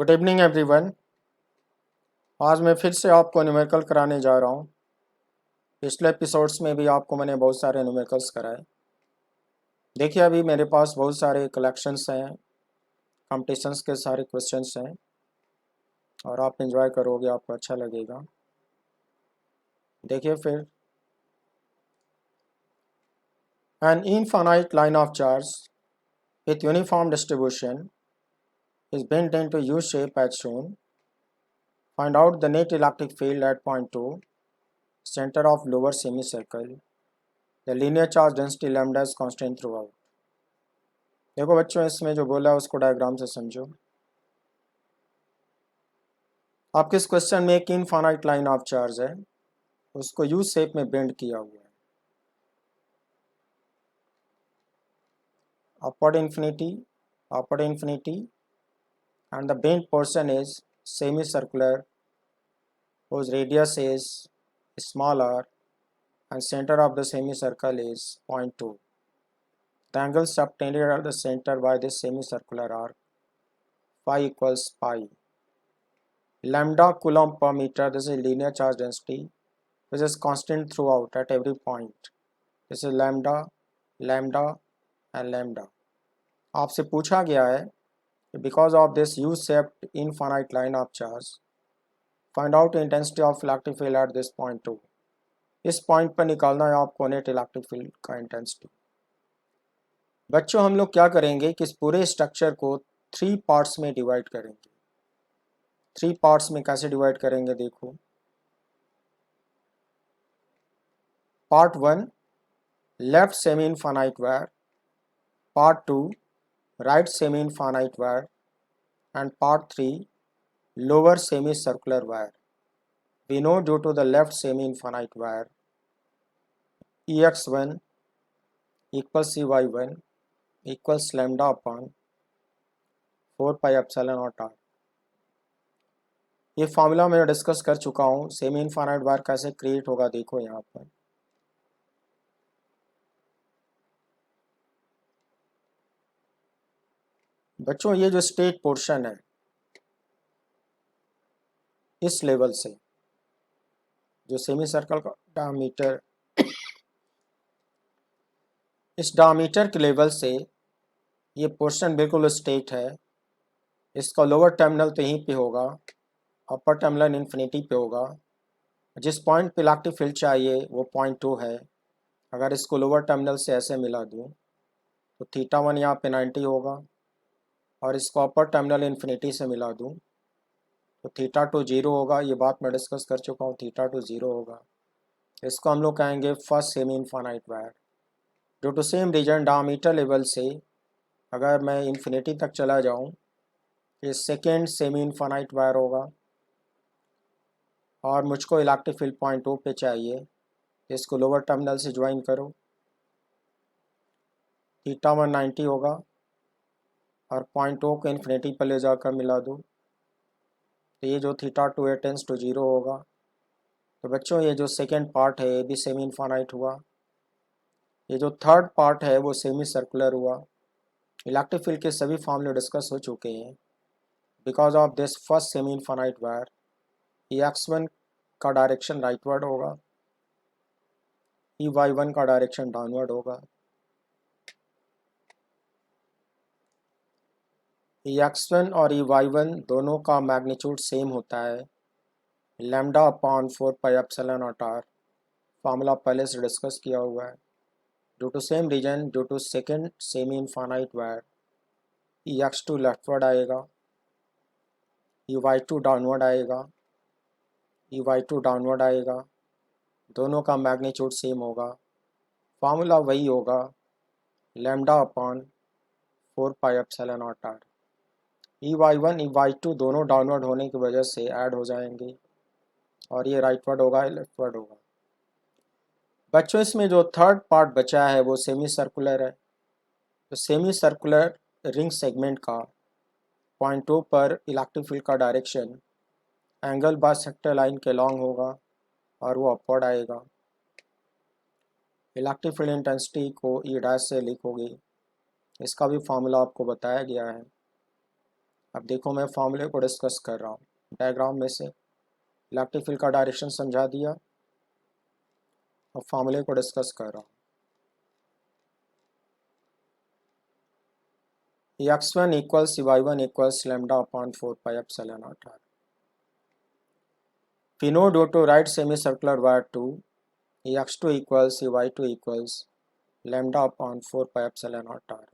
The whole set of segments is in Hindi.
Good evening everyone. आज मैं फिर से आपको न्यूमेरिकल कराने जा रहा हूँ। पिछले एपिसोड्स में भी आपको मैंने बहुत सारे न्यूमेरिकल्स कराए। देखिए अभी मेरे पास बहुत सारे कलेक्शंस हैं, कॉम्पिटिशन्स के सारे क्वेश्चंस हैं और आप एंजॉय करोगे, आपको अच्छा लगेगा। देखिए फिर, an infinite line of charge with uniform distribution is bent into U shape as shown. Find out the net electric field at point 2, center of lower semicircle. The linear charge density lambda is constant throughout. देखो बच्चों, इसमें जो बोला है उसको डायग्राम से समझो। आपके इस क्वेश्चन में एक इनफाइनाइट लाइन ऑफ चार्ज है, उसको यू शेप में बेंड किया हुआ है। upward infinity and the bent portion is semicircular whose radius is small r and center of the semicircle is point 2. The angle subtended at the center by this semicircular arc phi equals pi. Lambda coulomb per meter, this is linear charge density which is constant throughout at every point. This is lambda, lambda and lambda. आपसे पूछा गया है कि because of this U-shaped infinite line of charge, find out intensity of electric field at this point 2. इस पॉइंट पर निकालना है आपको नेट इलेक्ट्रिक फील्ड का इंटेंसिटी। बच्चों हम लोग क्या करेंगे कि इस पूरे स्ट्रक्चर को 3 पार्ट्स में डिवाइड करेंगे। 3 पार्ट्स में कैसे डिवाइड करेंगे देखो। Part 1 left semi infinite wire, part 2 right semi infinite wire and part 3 lower semicircular wire. We know due to the left semi-infinite wire Ex1 equals Cy1 equals lambda upon 4 pi epsilon naught r. ये फॉर्मूला मैं डिस्कस कर चुका हूँ। सेमी इनफाइनाइट वायर कैसे क्रिएट होगा देखो यहाँ पर। बच्चों ये जो स्टेट पोर्शन है इस लेवल से, जो सेमी सर्कल का डायमीटर, इस डायमीटर के लेवल से ये पोर्शन बिल्कुल स्ट्रेट है। इसका लोअर टर्मिनल तो यहीं पे होगा, अपर टर्मिनल इन्फिनिटी पे होगा। जिस पॉइंट पे इलेक्ट्रिक फील्ड चाहिए वो पॉइंट 2 है। अगर इसको लोअर टर्मिनल से ऐसे मिला दूँ तो θ1 यहाँ पे 90 होगा और इसको अपर टर्मिनल इन्फिनिटी से मिला दूँ तो θ2 0 होगा। ये बात मैं डिस्कस कर चुका हूँ, θ2 0 होगा। इसको हम लोग कहेंगे first semi infinite wire. Due to same reason diameter level से अगर मैं इन्फिनिटी तक चला जाऊँ ये सेकेंड सेमी इनफाइनाइट वायर होगा और मुझको इलेक्ट्रिक फील्ड पॉइंट 2 पे चाहिए। इसको लोअर टर्मिनल से ज्वाइन करो, θ1 90 होगा और पॉइंट 2 को इन्फिनिटी पर ले जाकर मिला दूँ तो ये जो θ2 है टेंस टू 0 होगा। तो बच्चों ये जो सेकेंड पार्ट है ये भी सेमी इनफाइनाइट हुआ। ये जो थर्ड पार्ट है वो सेमी सर्कुलर हुआ। इलेक्ट्रिक फील्ड के सभी फॉर्मूले डिस्कस हो चुके हैं। Because of this first semi infinite wire Ex1 का डायरेक्शन राइटवर्ड होगा, Ey1 का डायरेक्शन डाउनवर्ड होगा। Ex1 और Ey1 दोनों का मैग्नीट्यूड सेम होता है, lambda upon 4 pi epsilon not r। Formula पहले से डिस्कस किया हुआ है। Due to same reason, due to second semi infinite wire Ex2 leftward आएगा, Ey2 डाउनवर्ड आएगा, Ey2 डाउनवर्ड आएगा। दोनों का मैग्नीट्यूड सेम होगा। फार्मूला वही होगा, lambda upon 4 pi epsilon not r। Ey1 Ey2 दोनों डाउनवर्ड होने की वजह से ऐड हो जाएंगे और ये राइटवर्ड होगा, लेफ्टवर्ड होगा। बच्चों इसमें जो थर्ड पार्ट बचा है वो सेमी सर्कुलर है। तो सेमी सर्कुलर रिंग सेगमेंट का पॉइंट 2 पर इलेक्ट्रिक फील्ड का डायरेक्शन एंगल बाइसेक्टर लाइन के लॉन्ग होगा और वो अपवर्ड आएगा। इलेक्ट्रिक फील्ड इंटेंसिटी को ई डैश से लिखोगे, इसका भी फार्मूला आपको बताया गया है। अब देखो मैं फॉर्मूले को डिस्कस कर रहा हूँ, डायग्राम में से इलेक्ट्रिक फील्ड का डायरेक्शन समझा दिया और फॉर्मूले को डिस्कस कर रहा हूँ। x1 equals y1 equals lambda upon 4 pi epsilon naught r. We know due to right semicircular wire 2, x2 equals y2 equals lambda upon 4 pi epsilon naught r.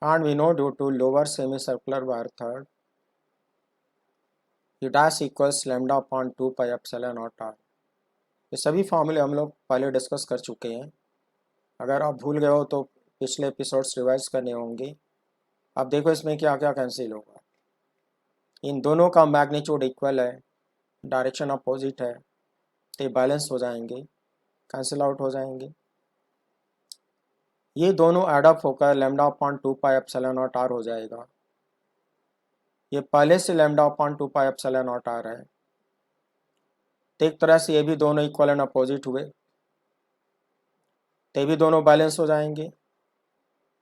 And we know due to lower semicircular wire third, u dash equals lambda upon 2 pi epsilon naught r. ये सभी फॉर्मूले हम लोग पहले डिस्कस कर चुके हैं। अगर आप भूल गए हो तो पिछले एपिसोड्स रिवाइज करने होंगे। अब देखो इसमें क्या क्या कैंसिल होगा। इन दोनों का मैग्नीट्यूड इक्वल है, डायरेक्शन अपोजिट है, तो बैलेंस हो जाएंगे, कैंसिल आउट हो जाएंगे। ये दोनों एडअप होकर lambda upon 2 pi epsilon not r हो जाएगा। ये पहले से lambda upon 2 pi epsilon not r है, तो एक तरह से ये भी दोनों इक्वल एंड अपोजिट हुए, तो भी दोनों बैलेंस हो जाएंगे।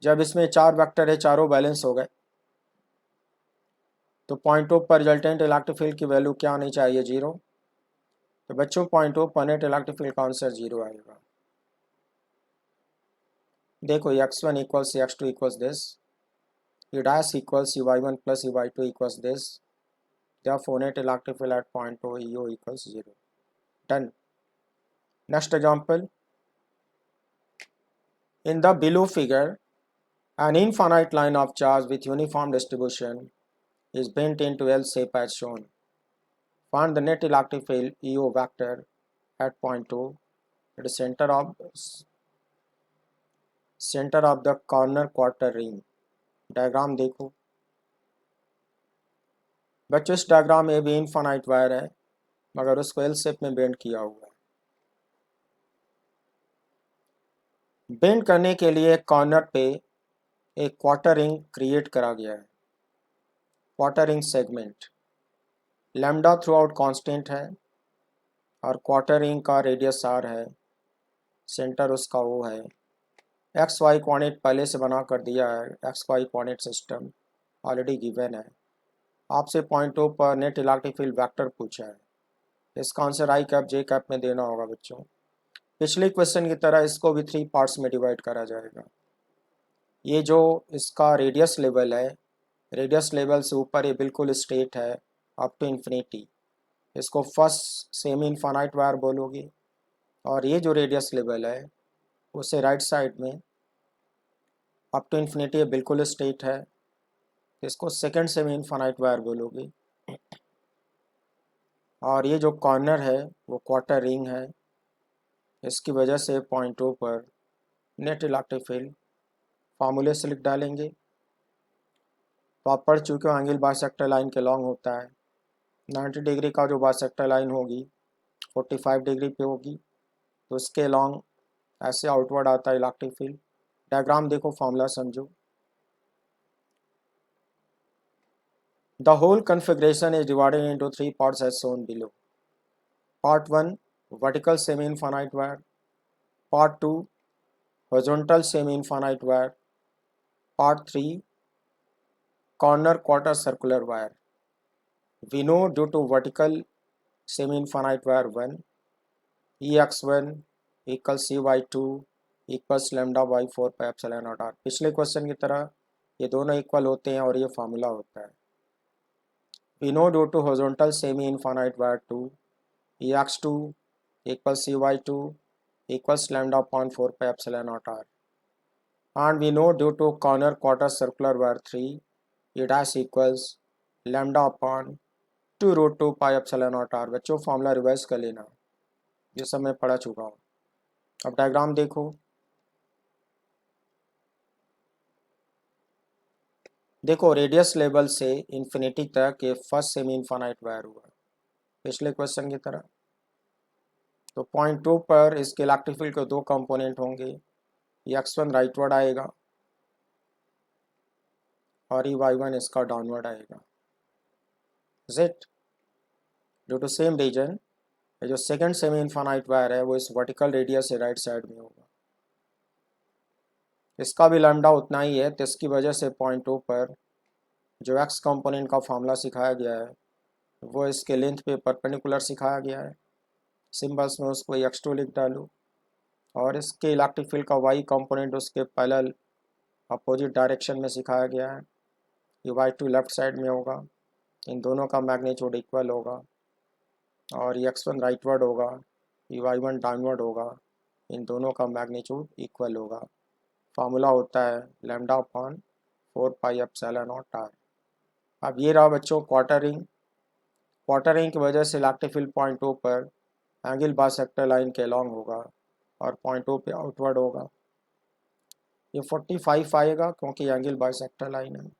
जब इसमें 4 वेक्टर है, चारों बैलेंस हो गए, तो पॉइंट ऑफ पर रिजल्टेंट इलेक्ट्रिक फील्ड की वैल्यू क्या आनी चाहिए? 0। तो बच्चों पॉइंट ऑफ पर नेट इलेक्ट्रिक फील्ड का आंसर 0 आएगा। देखो x1 equals x2 equals this, u dash equals y1 plus y2 equals this. Therefore net electric field at point O EO equals 0. Done. Next example. In the below figure, an infinite line of charge with uniform distribution is bent into L shape as shown. Find the net electric field EO vector at point O at the center of the corner quarter ring. Diagram देखो बच्चों, इस डायग्राम में भी इनफाइनाइट वायर है मगर उसको एल शेप में बेंड किया हुआ है। बेंड करने के लिए कॉर्नर पे एक क्वार्टर रिंग क्रिएट करा गया है। Quarter ring segment lambda through out constant है और क्वार्टर रिंग का रेडियस आर है, सेंटर उसका वो है। एक्स वाई कोऑर्डिनेट पहले से बना कर दिया है, X Y coordinate system already given है। आपसे पॉइंट ओ पर नेट इलेक्ट्रिक फील्ड वेक्टर पूछा है, इसका answer I cap J cap में देना होगा बच्चों। पिछले क्वेश्चन की तरह इसको भी 3 पार्ट्स में डिवाइड करा जाएगा। ये जो इसका रेडियस लेवल है, रेडियस लेवल से ऊपर ये बिल्कुल स्ट्रेट है अप टू इन्फिनिटी, इसको फर्स्ट सेमी इनफाइनाइट वायर बोलोगे। और ये जो रेडियस लेवल है उसे राइट साइड में अप टू इन्फिनिटी बिल्कुल स्ट्रेट है, इसको सेकंड सेमी इनफाइनाइट वायर बोलोगे। और ये जो कॉर्नर है वो क्वार्टर रिंग है, इसकी वजह से पॉइंट ओ पर नेट इलेक्ट्रिक फील्ड फार्मूले से लिख डालेंगे। तो आप पढ़ चुके हो एंगल बाइसेक्टर लाइन के लॉन्ग होता है। 90 डिग्री का जो बाइसेक्टर लाइन होगी 45 डिग्री पे होगी, तो उसके लॉन्ग ऐसे आउटवर्ड आता है इलेक्ट्रिक फील्ड। डायग्राम देखो, फॉर्मूला समझो। The whole configuration is divided into 3 parts as shown below. Part 1 vertical semi-infinite wire, Part 2 horizontal semi-infinite wire, Part 3 corner quarter circular wire. We know due to vertical semi-infinite wire 1, Ex1 equals Cy2 equals lambda by 4 pi epsilon naught r। पिछले क्वेश्चन की तरह ये दोनों इक्वल होते हैं और ये फार्मूला होता है। We know due to horizontal semi-infinite wire 2, Ex2 equals Cy2 equals lambda upon 4 pi epsilon naught r. And we know due to corner quarter circular wire 3, E dash equals lambda upon 2 root 2 pi epsilon naught r। बच्चों फॉर्मूला रिवाइज कर लेना, ये सब मैं पढ़ा चुका हूँ। अब डायग्राम देखो, देखो रेडियस लेवल से इन्फिनिटी तक ये फर्स्ट सेमी इनफाइनाइट वायर हुआ पिछले क्वेश्चन की तरह। तो पॉइंट 2 पर इसके इलेक्ट्रिक फील्ड के 2 कंपोनेंट होंगे, x1 राइटवर्ड आएगा और y1 इसका डाउनवर्ड आएगा। Is it? Due to same reason जो सेकंड सेमी इनफाइनाइट वायर है वो इस वर्टिकल रेडियस से राइट साइड में होगा, इसका भी लैम्डा उतना ही है, तो इसकी वजह से पॉइंट ओ पर जो एक्स कंपोनेंट का फार्मूला सिखाया गया है वो इसके लेंथ पे परपेंडिकुलर सिखाया गया है। सिंबल्स में उसको x2 लिख डालूँ और इसके इलेक्ट्रिक फील्ड का y कंपोनेंट उसके पैरेलल अपोजिट डायरेक्शन में सिखाया गया है। ये y2 लेफ्ट साइड में होगा, इन दोनों का मैग्नीट्यूड इक्वल होगा, और ये x1 राइटवर्ड होगा, ये y1 डाउनवर्ड होगा, इन दोनों का मैग्नीट्यूड इक्वल होगा। फार्मूला होता है लैम्डा अपॉन 4πε0r। अब ये रहा बच्चों क्वार्टरिंग की वजह से इलेक्ट्रिक फील्ड पॉइंट ओ पर एंगल बाइसेक्टर लाइन के अलॉन्ग होगा और पॉइंट ओ पे आउटवर्ड होगा। ये 45 आएगा क्योंकि एंगल बाइसेक्टर लाइन है।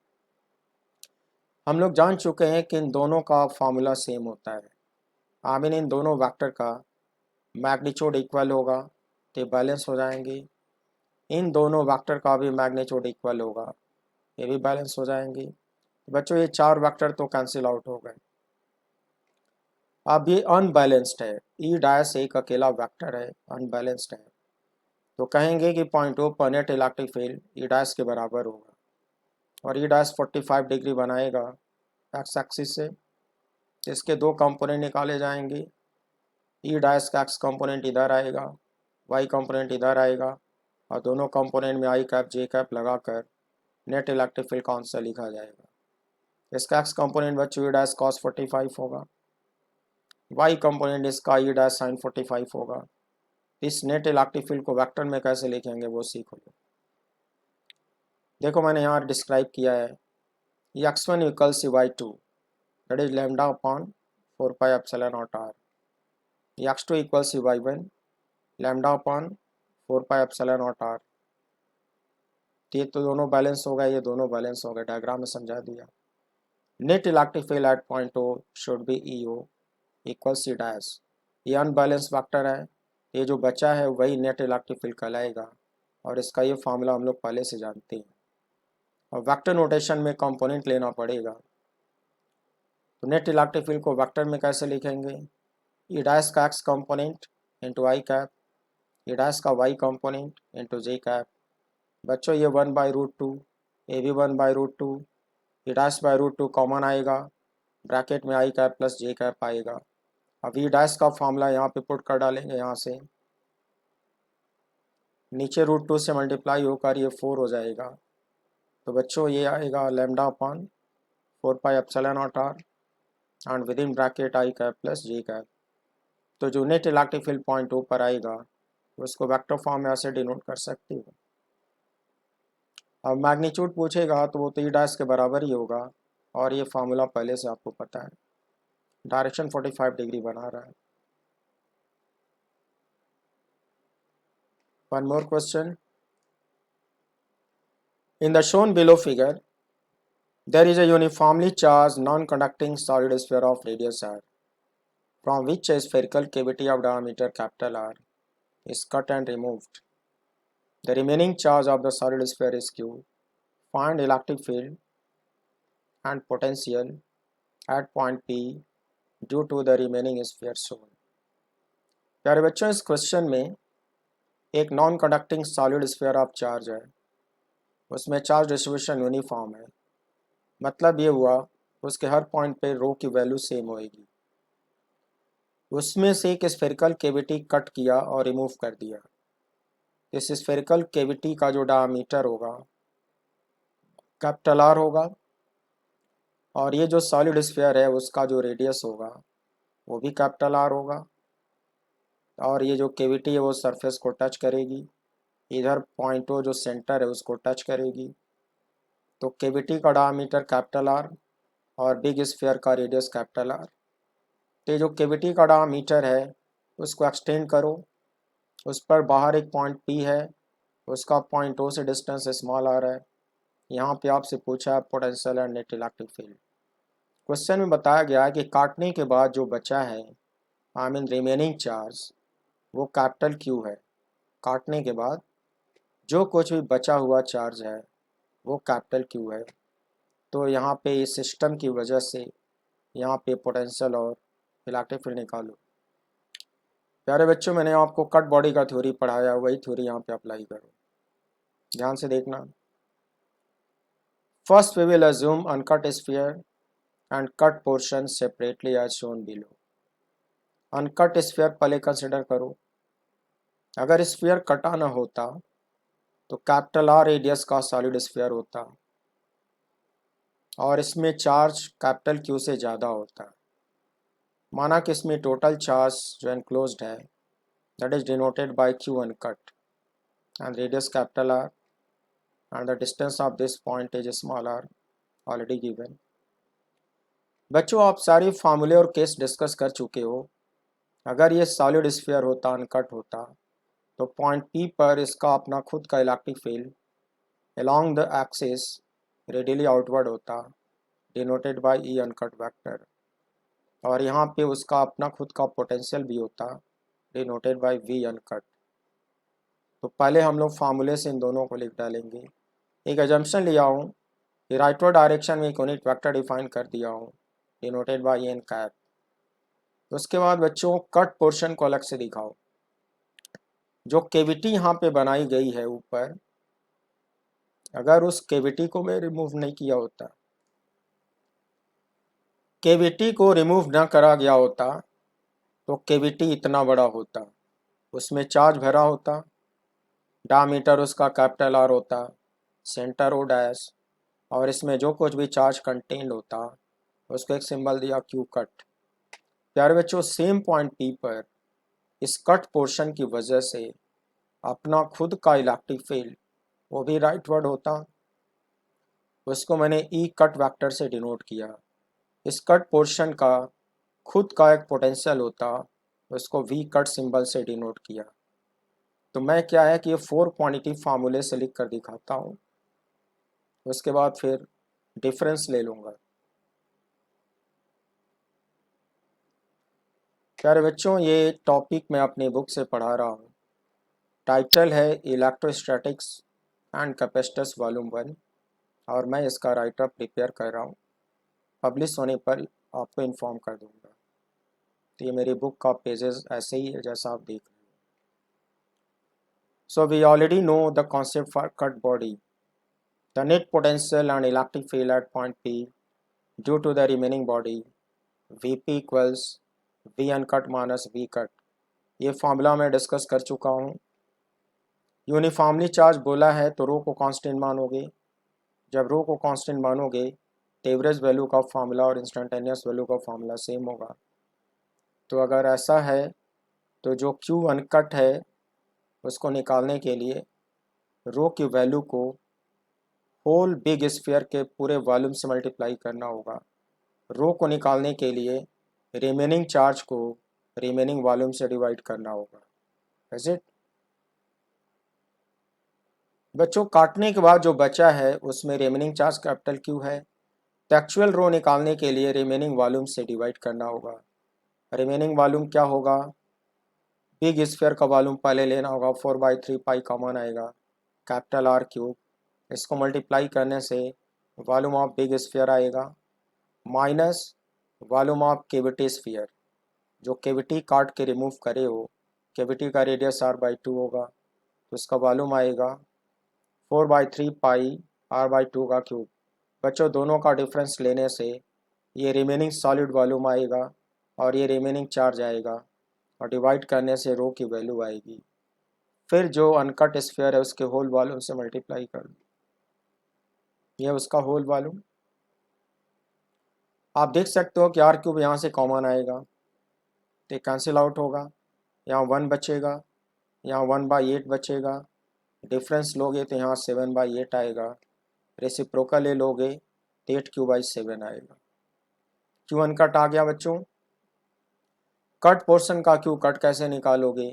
हम लोग जान चुके हैं कि इन दोनों का फार्मूला सेम होता है। आमीन इन दोनों वेक्टर का मैग्नीट्यूड इक्वल होगा तो बैलेंस हो जाएंगे। इन दोनों वेक्टर का भी मैग्नीट्यूड इक्वल होगा, ये भी बैलेंस हो जाएंगी। बच्चों ये चार वेक्टर तो कैंसिल आउट हो गए। अब ये अनबैलेंस्ड है, ई डैश एक अकेला वेक्टर है, अनबैलेंस्ड है, तो कहेंगे कि पॉइंट ओ पर net electric field E dash के बराबर होगा, और ई डैश 45 डिग्री बनाएगा एक्स एक्सिस से। इसके दो कंपोनेंट निकाले जाएंगे, ई डैश का एक्स कंपोनेंट इधर आएगा, वाई कंपोनेंट इधर आएगा, और दोनों कंपोनेंट में आई कैप जे कैप लगाकर नेट इलेक्ट्रिक फील्ड का आंसर लिखा जाएगा। इसका एक्स कंपोनेंट बच्चों ई डैश कॉस 45 होगा, वाई कंपोनेंट इसका ई डैश साइन 45 होगा। इस नेट इलेक्ट्रिक फील्ड को वेक्टर में कैसे लिखेंगे वो सीखो। देखो मैंने यहाँ डिस्क्राइब किया है, ये x1 equals y2 that is lambda upon 4πε0r, ये x2 equals y1 lambda upon 4πε0r। ये तो दोनों बैलेंस हो गए, ये दोनों बैलेंस हो गए, डायग्राम में समझा दिया। Net electric field at point O should be EO equals C dash. ये अनबैलेंस वेक्टर है, ये जो बचा है वही नेट इलेक्ट्रिक फील्ड कहलाएगा, और इसका ये फार्मूला हम लोग पहले से जानते हैं। और वेक्टर नोटेशन में कंपोनेंट लेना पड़ेगा, तो नेट इलेक्ट्रिक फील्ड को वेक्टर में कैसे लिखेंगे, ई डैश का x component into i cap, E dash का y component into j cap. बच्चों ये 1/√2, ये भी 1/√2, E dash by root two common आएगा, ब्रैकेट में i cap plus j cap आएगा। अब ई डैश का फॉर्मूला यहाँ पे पुट कर डालेंगे, यहाँ से नीचे √2 से मल्टीप्लाई होकर ये 4 हो जाएगा, तो बच्चों ये आएगा lambda upon 4πε0r and with in bracket i cap plus j cap. तो जो net electric field point O पर आएगा उसको वेक्टर फॉर्म में ऐसे डिनोट कर सकते हो। अब मैग्नीट्यूड पूछेगा तो वो तो ई डैश के बराबर ही होगा, और ये फार्मूला पहले से आपको पता है। डायरेक्शन 45 डिग्री बना रहा है। One more question, in the shown below figure there is a uniformly charged non-conducting solid sphere of radius r from which a spherical cavity of diameter capital R is cut and removed. The remaining charge of the solid sphere is q. Find electric field and potential at point P due to the remaining sphere shown. प्यारे बच्चों इस क्वेश्चन में एक non conducting solid sphere of charge है, उसमें चार्ज डिस्ट्रीब्यूशन यूनिफॉर्म है, मतलब ये हुआ उसके हर पॉइंट पे रो की वैल्यू सेम होएगी। उसमें से एक स्फेरिकल केविटी कट किया और रिमूव कर दिया। इस स्फेरिकल केविटी का जो डायमीटर होगा कैपिटल R होगा, और ये जो सॉलिड स्फीयर है उसका जो रेडियस होगा वो भी कैपिटल R होगा, और ये जो केविटी है वो सरफेस को टच करेगी, इधर पॉइंट ओ जो सेंटर है उसको टच करेगी। तो केविटी का डायमीटर कैपिटल R और बिग स्फीयर का रेडियस कैपिटल R। तो जो केविटी का डायमीटर है उसको एक्सटेंड करो, उस पर बाहर एक पॉइंट P है, उसका पॉइंट O से डिस्टेंस स्मॉल r है। यहाँ पे आपसे पूछा है potential and net electric field. Question में बताया गया है कि काटने के बाद जो बचा है आई मीन रिमेनिंग चार्ज वो कैपिटल Q है। काटने के बाद जो कुछ भी बचा हुआ चार्ज है वो कैपिटल Q है। तो यहाँ पे इस सिस्टम की वजह से यहाँ पे पोटेंशियल और इलेक्ट्रिक फील्ड निकालो। प्यारे बच्चों मैंने आपको कट बॉडी का थ्योरी पढ़ाया, वही थ्योरी यहाँ पे अप्लाई करो। ध्यान से देखना। First we will assume uncut sphere and cut portion separately as shown below. Uncut sphere पहले कंसिडर करो। अगर स्फीयर कटा ना होता तो कैपिटल आर रेडियस का सॉलिड स्फीयर होता और इसमें चार्ज कैपिटल क्यू से ज़्यादा होता। माना कि इसमें टोटल चार्ज जो एनक्लोज्ड है that is denoted by Q uncut and radius capital R and the distance of this point is small r already given। बच्चों आप सारे फार्मूले और केस डिस्कस कर चुके हो। अगर ये सॉलिड स्फीयर होता, अनकट होता, तो पॉइंट P पर इसका अपना खुद का electric field along the axis radially outward होता, denoted by E uncut vector, और यहाँ पे उसका अपना खुद का पोटेंशियल भी होता, डिनोटेड बाय V अनकट। तो पहले हम लोग फार्मूले से इन दोनों को लिख डालेंगे। एक एजम्पशन लिया हूँ कि राइटवर्ड डायरेक्शन में एक यूनिट वेक्टर डिफाइन कर दिया हूँ, डिनोटेड बाय एन कैप। उसके बाद बच्चों कट पोर्शन को अलग से दिखाओ। जो केविटी यहाँ पे बनाई गई है ऊपर, अगर उस केविटी को मैं रिमूव नहीं किया होता, केविटी को रिमूव ना करा गया होता तो केविटी इतना बड़ा होता, उसमें चार्ज भरा होता, डायमीटर उसका कैपिटल आर होता, सेंटर ओ डैश, और इसमें जो कुछ भी चार्ज कंटेन्ड होता उसको एक सिंबल दिया क्यू कट। प्यारे बच्चों सेम पॉइंट P पर इस कट पोर्शन की वजह से अपना खुद का इलेक्ट्रिक फील्ड वो भी राइटवर्ड होता, उसको मैंने ई कट वेक्टर से डिनोट किया। इस कट पोर्शन का खुद का एक पोटेंशियल होता, उसको वी कट सिंबल से डिनोट किया। तो मैं क्या है कि ये 4 क्वांटिटी फार्मूले से लिख कर दिखाता हूँ, उसके बाद फिर डिफरेंस ले लूँगा। प्यारे बच्चों ये टॉपिक मैं अपनी बुक से पढ़ा रहा हूँ। टाइटल है इलेक्ट्रोस्टैटिक्स एंड कैपेसिटर्स वॉल्यूम 1 और मैं इसका राइटर प्रिपेयर कर रहा हूँ। पब्लिश होने पर आपको इन्फॉर्म कर दूँगा। तो ये मेरी बुक का पेजेस ऐसे ही है जैसा आप देख रहे हो। So we already know the concept for cut body. The net potential and electric field at point P due to the remaining body Vp equals V uncut minus V cut. ये फॉर्मूला मैं डिस्कस कर चुका हूँ। यूनिफॉर्मली चार्ज बोला है तो रो को कांस्टेंट मानोगे। जब रो को कांस्टेंट मानोगे तो एवरेज वैल्यू का फार्मूला और इंस्टेंटेनियस वैल्यू का फार्मूला सेम होगा। तो अगर ऐसा है तो जो क्यू अनकट है उसको निकालने के लिए रो की वैल्यू को होल बिग स्फीयर के पूरे वॉल्यूम से मल्टीप्लाई करना होगा। रो को निकालने के लिए रिमेनिंग चार्ज को रिमेनिंग वॉल्यूम से डिवाइड करना होगा। Is it? बच्चों काटने के बाद जो बचा है उसमें रिमेनिंग चार्ज कैपिटल क्यू है, तो एक्चुअल रो निकालने के लिए रिमेनिंग वॉल्यूम से डिवाइड करना होगा। रिमेनिंग वॉल्यूम क्या होगा? बिग स्फीयर का वॉल्यूम पहले लेना होगा, 4/3 पाई कॉमन आएगा, कैपिटल आर क्यूब। इसको मल्टीप्लाई करने से वॉल्यूम ऑफ बिग स्फीयर आएगा minus volume of cavity sphere. जो केविटी काट के रिमूव करे हो, केविटी का रेडियस r/2 होगा, तो इसका वॉल्यूम आएगा 4/3 पाई r/2 का क्यूब। बच्चों दोनों का डिफरेंस लेने से ये रिमेनिंग सॉलिड वॉल्यूम आएगा और ये रिमेनिंग चार्ज आएगा, और डिवाइड करने से रो की वैल्यू आएगी। फिर जो अनकट स्फीयर है उसके होल वॉल्यूम से मल्टीप्लाई कर दो, ये उसका होल वॉल्यूम। आप देख सकते हो कि आर क्यूब यहाँ से कॉमन आएगा तो कैंसिल आउट होगा, यहाँ 1 बचेगा, यहाँ 1/8 बचेगा। डिफरेंस लोगे तो यहाँ 7/8 आएगा। रेसिप्रोकल ले लोगे तो 8/7 आएगा। क्यू अनकट आ गया बच्चों। कट पोर्शन का क्यू कट कैसे निकालोगे?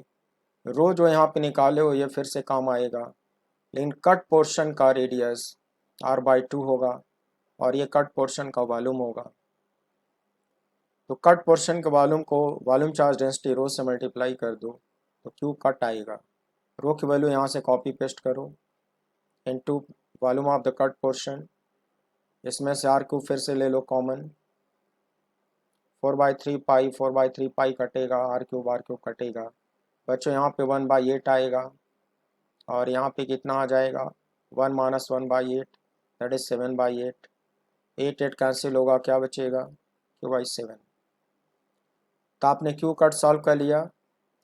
रो जो यहाँ पे निकाले हो ये फिर से काम आएगा, लेकिन कट पोर्शन का रेडियस r/2 होगा और ये कट पोर्शन का वॉल्यूम होगा। तो कट पोर्शन के वॉल्यूम को वॉल्यूम चार्ज डेंसिटी रो से मल्टीप्लाई कर दो तो क्यू कट आएगा। रो की वैल्यू यहाँ से कॉपी पेस्ट करो into volume of the cut portion. इसमें से आर क्यूब फिर से ले लो कॉमन, 4/3 पाई कटेगा, आर क्यूब कटेगा। बच्चों यहाँ पे 1/8 आएगा और यहाँ पे कितना आ जाएगा 1 माइनस 1/8 दैट इज 7/8। 8 कैंसिल होगा, क्या बचेगा, Q/7। तो आपने क्यू कट सॉल्व कर लिया।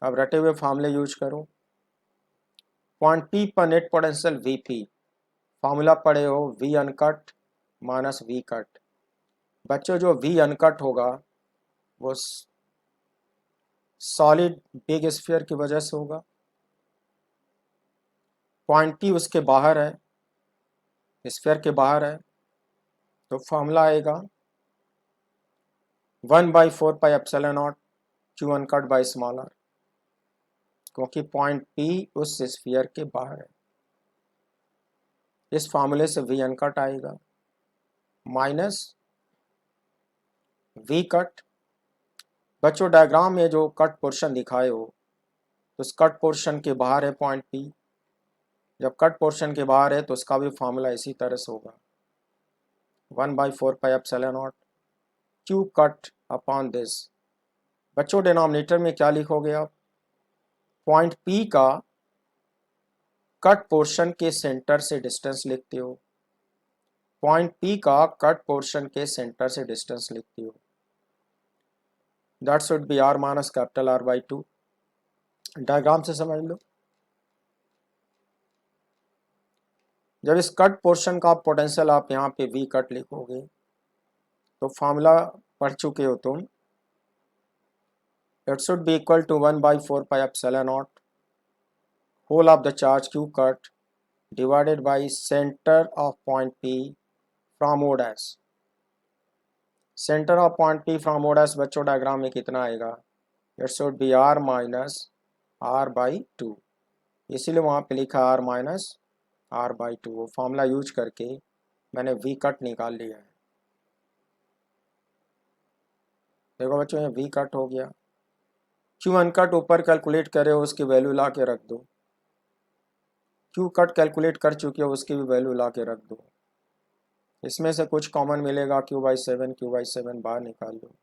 अब रटे हुए फार्मूले यूज करो। पॉइंट पी पर नेट पोटेंशियल Vp, फार्मूला पढ़े हो V uncut minus V cut. बच्चों जो V अनकट होगा वो सॉलिड बिग स्फीयर की वजह से होगा। पॉइंट P उसके बाहर है, स्फीयर के बाहर है, तो फॉर्मूला आएगा 1/4πε0 Q uncut by small r, क्योंकि पॉइंट P उस स्फीयर के बाहर है। इस फार्मूले से V अनकट आएगा माइनस V कट। बच्चों डायग्राम में जो कट पोर्शन दिखाए हो तो उस कट पोर्शन के बाहर है पॉइंट P। जब कट पोर्शन के बाहर है तो उसका भी फार्मूला इसी तरह से होगा 1/4πε0 Q कट अपॉन दिस। बच्चों डिनोमिनेटर में क्या लिखोगे आप, पॉइंट P का कट पोर्शन के सेंटर से डिस्टेंस लिखते हो। पॉइंट P का कट पोर्शन के सेंटर से डिस्टेंस लिखते हो, that should be R minus capital R/2। Diagram से समझ लो। जब इस कट पोर्शन का पोटेंशियल आप यहाँ पे V कट लिखोगे तो फार्मूला पढ़ चुके हो तुम, it should be equal to 1/4πε0 whole of the charge Q cut divided by center of point P from O dash. Center of point P from O dash बच्चों डायग्राम में कितना आएगा, it should be R minus R/2, इसीलिए वहाँ पे लिखा R माइनस R/2। वो फॉर्मूला यूज करके मैंने V कट निकाल लिया है। देखो बच्चों ये V कट हो गया। Q अनकट ऊपर कैलकुलेट करे हो उसकी वैल्यू ला के रख दो। Q कट कैलकुलेट कर चुके हो उसकी भी वैल्यू ला के रख दो। इसमें से कुछ कॉमन मिलेगा, Q/7 बाहर निकाल लो।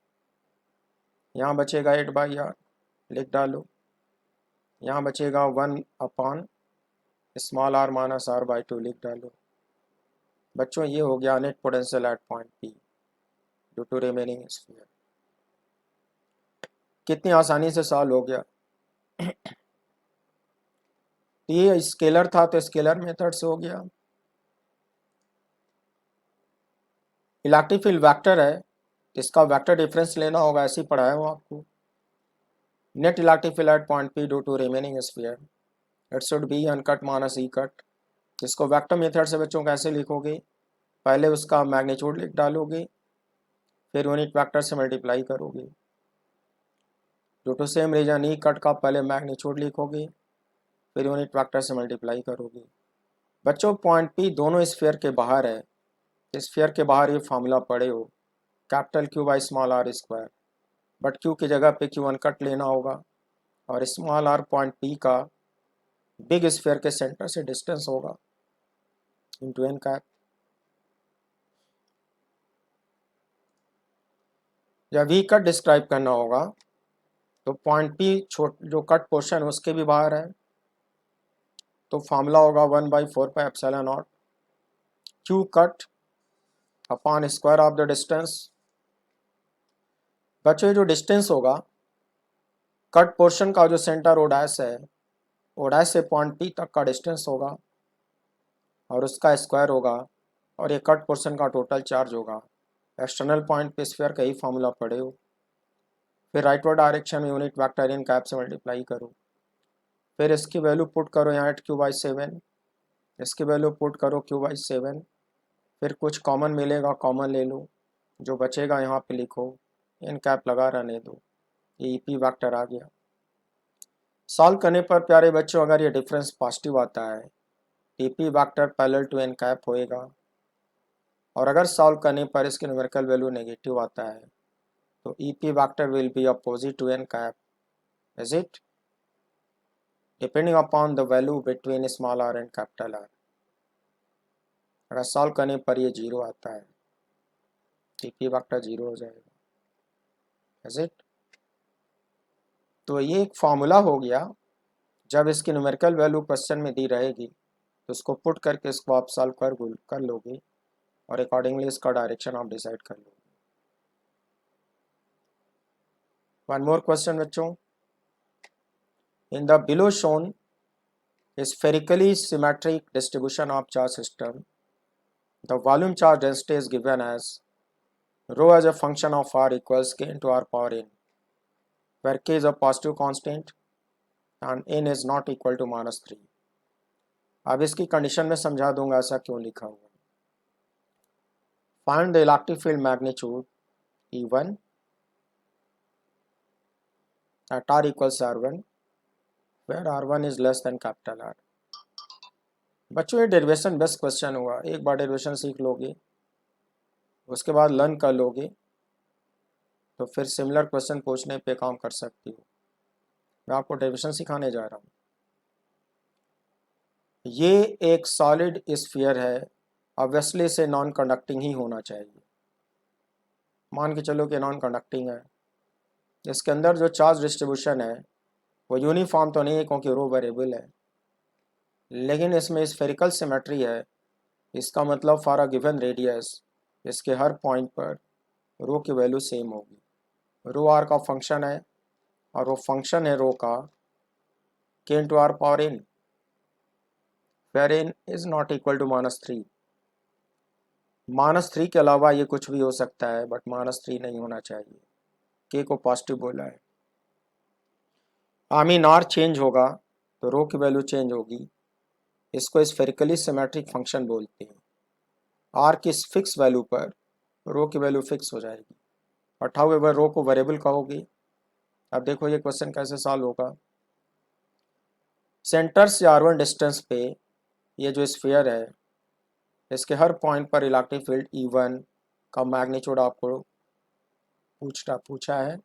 यहाँ बचेगा 8/R, लिख डालो। यहाँ बचेगा 1 upon small r minus R/2, लिख डालो। बच्चों ये हो गया net potential at point P due to remaining sphere. कितनी आसानी से सॉल्व हो गया। ये स्केलर था तो स्केलर मेथड से हो गया। इलेक्ट्रिक फील्ड वेक्टर है, इसका वेक्टर डिफरेंस लेना होगा, ऐसे ही पढ़ाया हूँ आपको। Net electric field at point P due to remaining sphere, it should be uncut minus E cut. इसको वेक्टर मेथड से बच्चों कैसे लिखोगे, पहले उसका मैग्नीट्यूड लिख डालोगे, फिर यूनिट वेक्टर से मल्टीप्लाई करोगे। Due to same reason E cut का पहले मैग्नीट्यूड लिखोगे, फिर यूनिट वेक्टर से मल्टीप्लाई करोगे। बच्चों पॉइंट P दोनों स्फीयर के बाहर है, स्फीयर के बाहर ये फार्मूला पढ़े हो capital Q by small r square, but Q की जगह पे Q अनकट लेना होगा और स्मॉल r पॉइंट P का बिग स्फीयर के सेंटर से डिस्टेंस होगा इंटू n कैप। जब V कट डिस्क्राइब करना होगा तो पॉइंट P जो कट पोर्शन है उसके भी बाहर है, तो फार्मूला होगा 1/4πε0 Q cut upon square of the distance. बच्चों ये जो डिस्टेंस होगा कट पोर्शन का, जो सेंटर O डैश है, O डैश से पॉइंट P तक का डिस्टेंस होगा और उसका स्क्वायर होगा, और ये कट पोर्शन का टोटल चार्ज होगा। एक्सटर्नल पॉइंट पे स्फीयर का ही फार्मूला पढ़े हो। फिर राइटवर्ड डायरेक्शन में यूनिट वेक्टर इन कैप से मल्टीप्लाई करो, फिर इसकी वैल्यू पुट करो यहाँ Q/7, इसकी वैल्यू पुट करो Q/7, फिर कुछ कॉमन मिलेगा, कॉमन ले लो, जो बचेगा यहाँ पे लिखो, इन कैप लगा रहने दो, ये EP वेक्टर आ गया। सॉल्व करने पर प्यारे बच्चों अगर ये डिफरेंस पॉजिटिव आता है EP vector parallel to n cap होएगा, और अगर सॉल्व करने पर इसके न्यूमेरिकल वैल्यू नेगेटिव आता है तो EP vector will be opposite to n cap, is it, depending upon the value between small r and capital R। अगर सॉल्व करने पर ये 0 आता है EP वेक्टर 0 हो जाएगा, इज इट। तो ये एक फॉर्मूला हो गया, जब इसकी न्यूमेरिकल वैल्यू क्वेश्चन में दी रहेगी तो इसको पुट करके इसको आप सॉल्व कर लोगे और अकॉर्डिंगली इसका डायरेक्शन आप डिसाइड कर लोगे। वन मोर क्वेश्चन बच्चों, in the below shown spherically symmetric distribution of charge system, the volume charge density is given as rho as a function of r equals k into r power n, where k is a positive constant and n is not equal to -3. अब इसकी कंडीशन में समझा दूंगा ऐसा क्यों लिखा हुआ। Find the electric field magnitude E1 at r equals R1 where R1 is less than capital R। बच्चों ये डेरिवेशन बेस्ट क्वेश्चन हुआ, एक बार डेरिवेशन सीख लोगे उसके बाद लर्न कर लोगे तो फिर सिमिलर क्वेश्चन पूछने पे काम कर सकती हो। मैं आपको डेरिवेशन सिखाने जा रहा हूँ। ये एक सॉलिड स्फीयर है, ऑब्वियसली इसे नॉन कंडक्टिंग ही होना चाहिए। मान के चलो कि नॉन कंडक्टिंग है, इसके अंदर जो चार्ज डिस्ट्रीब्यूशन है वो यूनिफॉर्म तो नहीं है क्योंकि रो वेरिएबल है, लेकिन इसमें स्फेरिकल सिमेट्री है। इसका मतलब फॉर अ गिवन रेडियस इसके हर पॉइंट पर रो की वैल्यू सेम होगी। रो आर का फंक्शन है और वो फंक्शन है रो का k into r power n, where n is not equal to -3। -3 के अलावा ये कुछ भी हो सकता है बट -3 नहीं होना चाहिए। k को पॉजिटिव बोला है। आमीन आर चेंज होगा तो रो की वैल्यू चेंज होगी। इसको स्फेरिकली सिमेट्रिक फंक्शन बोलते हैं। आर की फिक्स वैल्यू पर रो की वैल्यू फिक्स हो जाएगी। बट हाउ एवर रो को वेरिएबल कहोगे। अब देखो ये क्वेश्चन कैसे सॉल्व होगा। सेंटर से R1 डिस्टेंस पे ये जो स्फीयर है इसके हर पॉइंट पर इलेक्ट्रिक फील्ड E1 का मैग्नीट्यूड आपको पूछा है।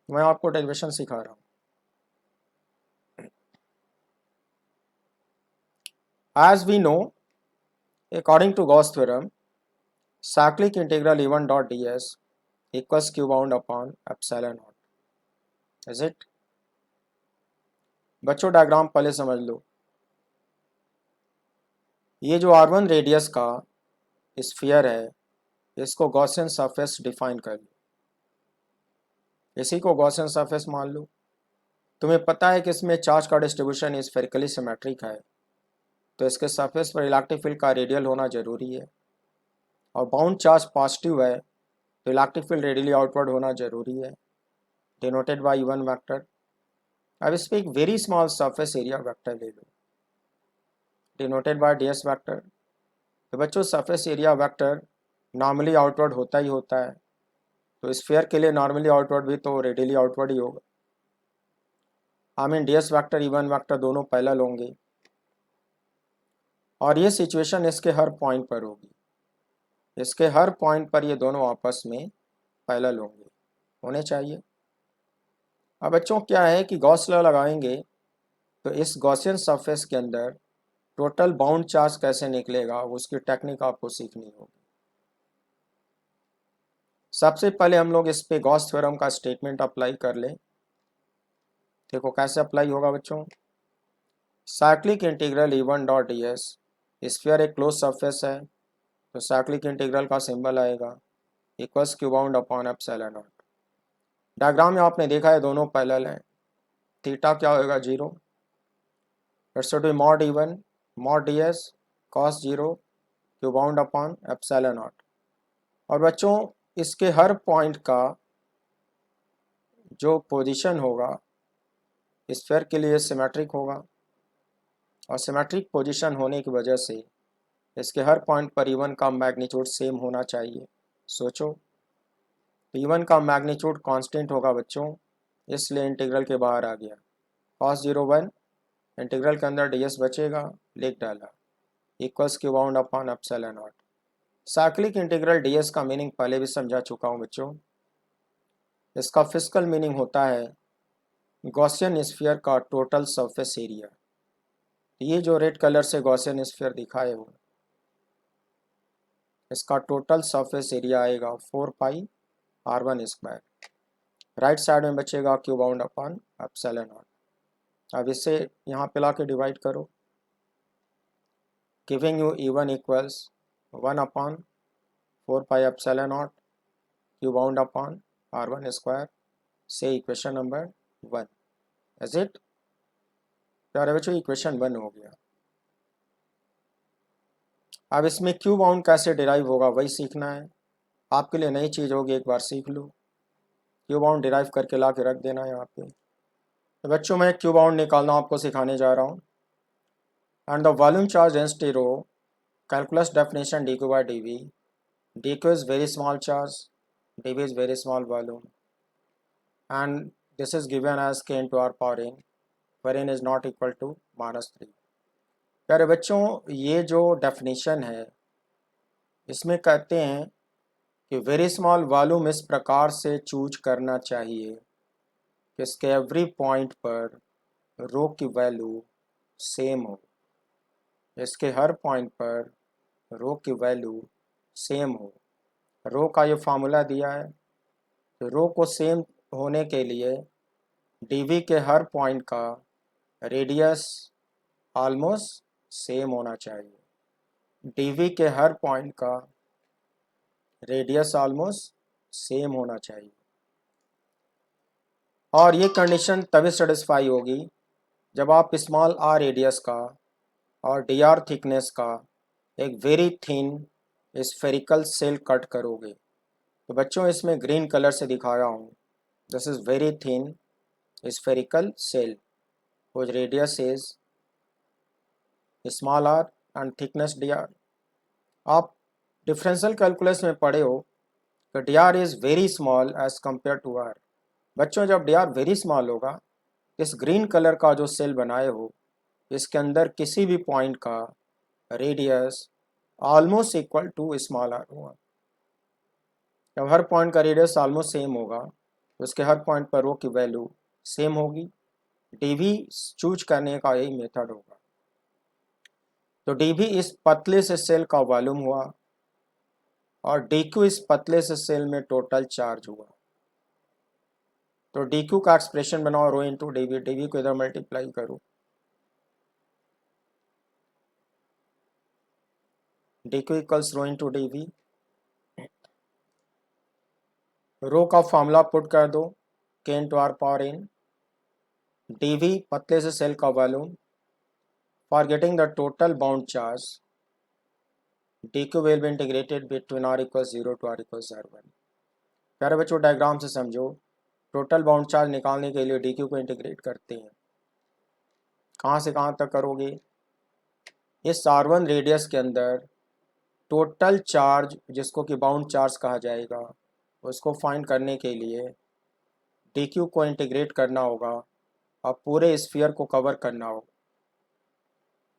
मैं आपको डेरिवेशन सिखा रहा हूँ। As we know, according to Gauss theorem, cyclic integral E1 dot ds equals q bound upon epsilon naught. Is it? बच्चों डायग्राम पहले समझ लो। ये जो R1 रेडियस का स्फीयर है इसको गॉसियन सरफेस डिफाइन कर लो, इसी को गॉसियन सरफेस मान लो। तुम्हें पता है कि इसमें चार्ज का डिस्ट्रीब्यूशन स्फेरिकली सिमेट्रिक है, तो इसके सरफेस पर इलेक्ट्रिक फील्ड का रेडियल होना जरूरी है, और बाउंड चार्ज पॉजिटिव है तो इलेक्ट्रिक फील्ड रेडियली आउटवर्ड होना जरूरी है, डिनोटेड बाय E1 वेक्टर। अब इस पर एक very small surface area vector ले लो, डिनोटेड बाय ds वेक्टर। तो बच्चों surface area vector normally outward होता ही होता है, तो स्फीयर के लिए नॉर्मली आउटवर्ड भी तो रेडियली आउटवर्ड ही होगा। I mean ds vector E1 vector दोनों पैरेलल होंगे और ये सिचुएशन इसके हर पॉइंट पर होगी। इसके हर पॉइंट पर ये दोनों आपस में पैरेलल होने चाहिए। अब बच्चों क्या है कि गॉस लॉ लगाएंगे तो इस गॉसियन सरफेस के अंदर टोटल बाउंड चार्ज कैसे निकलेगा उसकी टेक्निक आपको सीखनी होगी। सबसे पहले हम लोग इस पे गॉस थ्योरम का स्टेटमेंट अप्लाई कर लें। देखो कैसे अप्लाई होगा बच्चों। Cyclic integral E1 dot ds, sphere एक क्लोज सरफेस है तो साइक्लिक इंटीग्रल का सिंबल आएगा equals q bound upon epsilon not. Diagram में आपने देखा है दोनों पैरेलल हैं, थीटा क्या होगा 0, it's to be mod E1 mod ds cos 0 q bound upon epsilon not. और बच्चों इसके हर पॉइंट का जो पोजीशन होगा स्फीयर के लिए सिमेट्रिक होगा, और सिमेट्रिक पोजीशन होने की वजह से इसके हर पॉइंट पर E1 का मैग्नीट्यूड सेम होना चाहिए। सोचो E1 का मैग्नीट्यूड कांस्टेंट होगा बच्चों, इसलिए इंटीग्रल के बाहर आ गया। cos 0 1, इंटीग्रल के अंदर ds बचेगा, लिख डाला equals q bound upon epsilon not. Cyclic integral ds का मीनिंग पहले भी समझा चुका हूँ बच्चों। इसका फिजिकल मीनिंग होता है गॉसियन स्फीयर का टोटल सरफेस एरिया। ये जो रेड कलर से गॉसियन स्फीयर दिखाए हो इसका टोटल सरफेस एरिया आएगा 4 पाई R1 स्क्वायर। राइट साइड में बचेगा q bound upon epsilon not. अब इसे यहाँ पे ला के डिवाइड करो, giving you E1 equals 1/4 pi epsilon naught q bound upon r1 square. से इक्वेशन नंबर 1 इज इट। प्यारे बच्चों इक्वेशन 1 हो गया। अब इसमें क्यू बाउंड कैसे डिराइव होगा वही सीखना है। आपके लिए नई चीज़ होगी, एक बार सीख लो। क्यू बाउंड डिराइव करके ला के रख देना यहाँ पे। तो बच्चों मैं क्यू बाउंड निकालना आपको सिखाने जा रहा हूँ। And the volume charge density row, calculus definition dq by dv. dq is very small charge, dv is very small volume, and this is given as k into r power n, where n is not equal to -3. प्यारे बच्चों ये जो डेफिनेशन है इसमें कहते हैं कि वेरी स्मॉल वॉल्यूम इस प्रकार से चूज करना चाहिए कि इसके एवरी पॉइंट पर रो की वैल्यू सेम हो। इसके हर पॉइंट पर रो की वैल्यू सेम हो। रो का ये फार्मूला दिया है। तो रो को सेम होने के लिए डीवी के हर पॉइंट का रेडियस ऑलमोस्ट सेम होना चाहिए। डीवी के हर पॉइंट का रेडियस ऑलमोस्ट सेम होना चाहिए। और ये कंडीशन तभी सेटिस्फाई होगी जब आप स्मॉल आर रेडियस का और डी आर थिकनेस का एक very thin spherical shell cut करोगे। तो बच्चों इसमें ग्रीन कलर से दिखाया हूँ, this is very thin spherical shell whose radius is small r and thickness dr. आप डिफरेंशियल कैलकुलस में पढ़े हो कि dr is very small as compare to r। बच्चों जब dr वेरी स्मॉल होगा, इस ग्रीन कलर का जो सेल बनाए हो इसके अंदर किसी भी पॉइंट का radius almost equal to small r होगा। जब हर पॉइंट का रेडियस ऑलमोस्ट सेम होगा तो उसके हर पॉइंट पर रो की वैल्यू सेम होगी। डीवी चूज करने का यही मेथड होगा। तो डीवी इस पतले से सेल का वॉल्यूम हुआ और डीक्यू इस पतले से सेल में टोटल चार्ज हुआ। तो डीक्यू का एक्सप्रेशन बनाओ रो इंटू डीवी। डीवी को इधर मल्टीप्लाई करो, dq equals rho into dV. Rho का फॉर्मूला पुट कर दो k into r power N. DV पतले से सेल का volume. For getting the total bound charge dq will be integrated between r equals 0 to r equals r1। प्यारे बच्चों डायग्राम से समझो। टोटल बाउंड चार्ज निकालने के लिए dq को इंटीग्रेट करते हैं। कहाँ से कहाँ तक करोगे? इस r1 रेडियस के अंदर टोटल चार्ज जिसको कि बाउंड चार्ज कहा जाएगा उसको फाइंड करने के लिए dq को इंटीग्रेट करना होगा और पूरे स्फीयर को कवर करना होगा।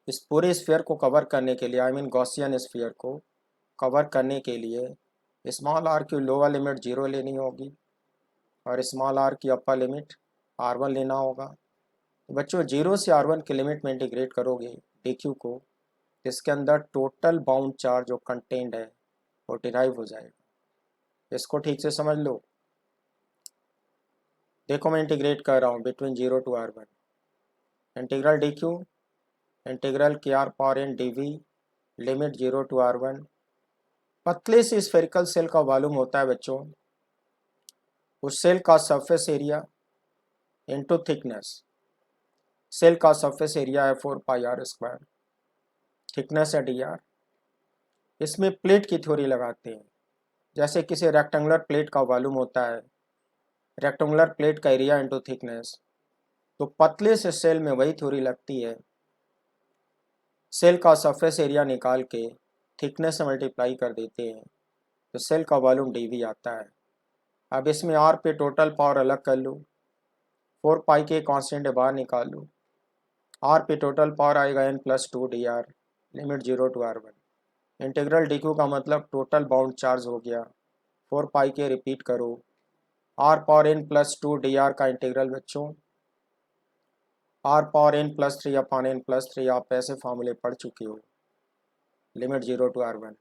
इस पूरे स्फीयर को कवर करने के लिए गॉसियन स्फीयर को कवर करने के लिए स्मॉल आर की लोअर लिमिट 0 लेनी होगी और स्मॉल आर की अपर लिमिट r1 लेना होगा। तो बच्चों 0 से r1 की लिमिट में इंटीग्रेट करोगे dq को, इसके अंदर टोटल बाउंड चार्ज जो कंटेंट है वो डिराइव हो जाएगा। इसको ठीक से समझ लो। देखो मैं इंटीग्रेट कर रहा हूँ between 0 to r1। Integral dq integral के R power N DV limit 0 to r1। पतले से स्फेरिकल सेल का वॉल्यूम होता है बच्चों उस सेल का surface area into thickness. Shell का सरफेस एरिया है 4πr², थिकनेस है dr। इसमें प्लेट की थ्योरी लगाते हैं। जैसे किसी रेक्टेंगुलर प्लेट का वॉल्यूम होता है रेक्टेंगुलर प्लेट का एरिया इनटू थिकनेस, तो पतले से सेल में वही थ्योरी लगती है। सेल का सरफेस एरिया निकाल के थिकनेस से मल्टीप्लाई कर देते हैं तो सेल का वॉल्यूम dv आता है। अब इसमें r पे टोटल पावर अलग कर लूँ, 4 पाई के कांस्टेंट बाहर निकाल लूँ। r पे टोटल पावर आएगा n+2 dr limit 0 to r1। Integral dq का मतलब टोटल बाउंड चार्ज हो गया। 4 पाई के रिपीट करो, r पावर n+2 dr का इंटीग्रल बच्चों r power n+3 upon n+3 आप ऐसे फार्मूले पढ़ चुके हो, लिमिट 0 to r1।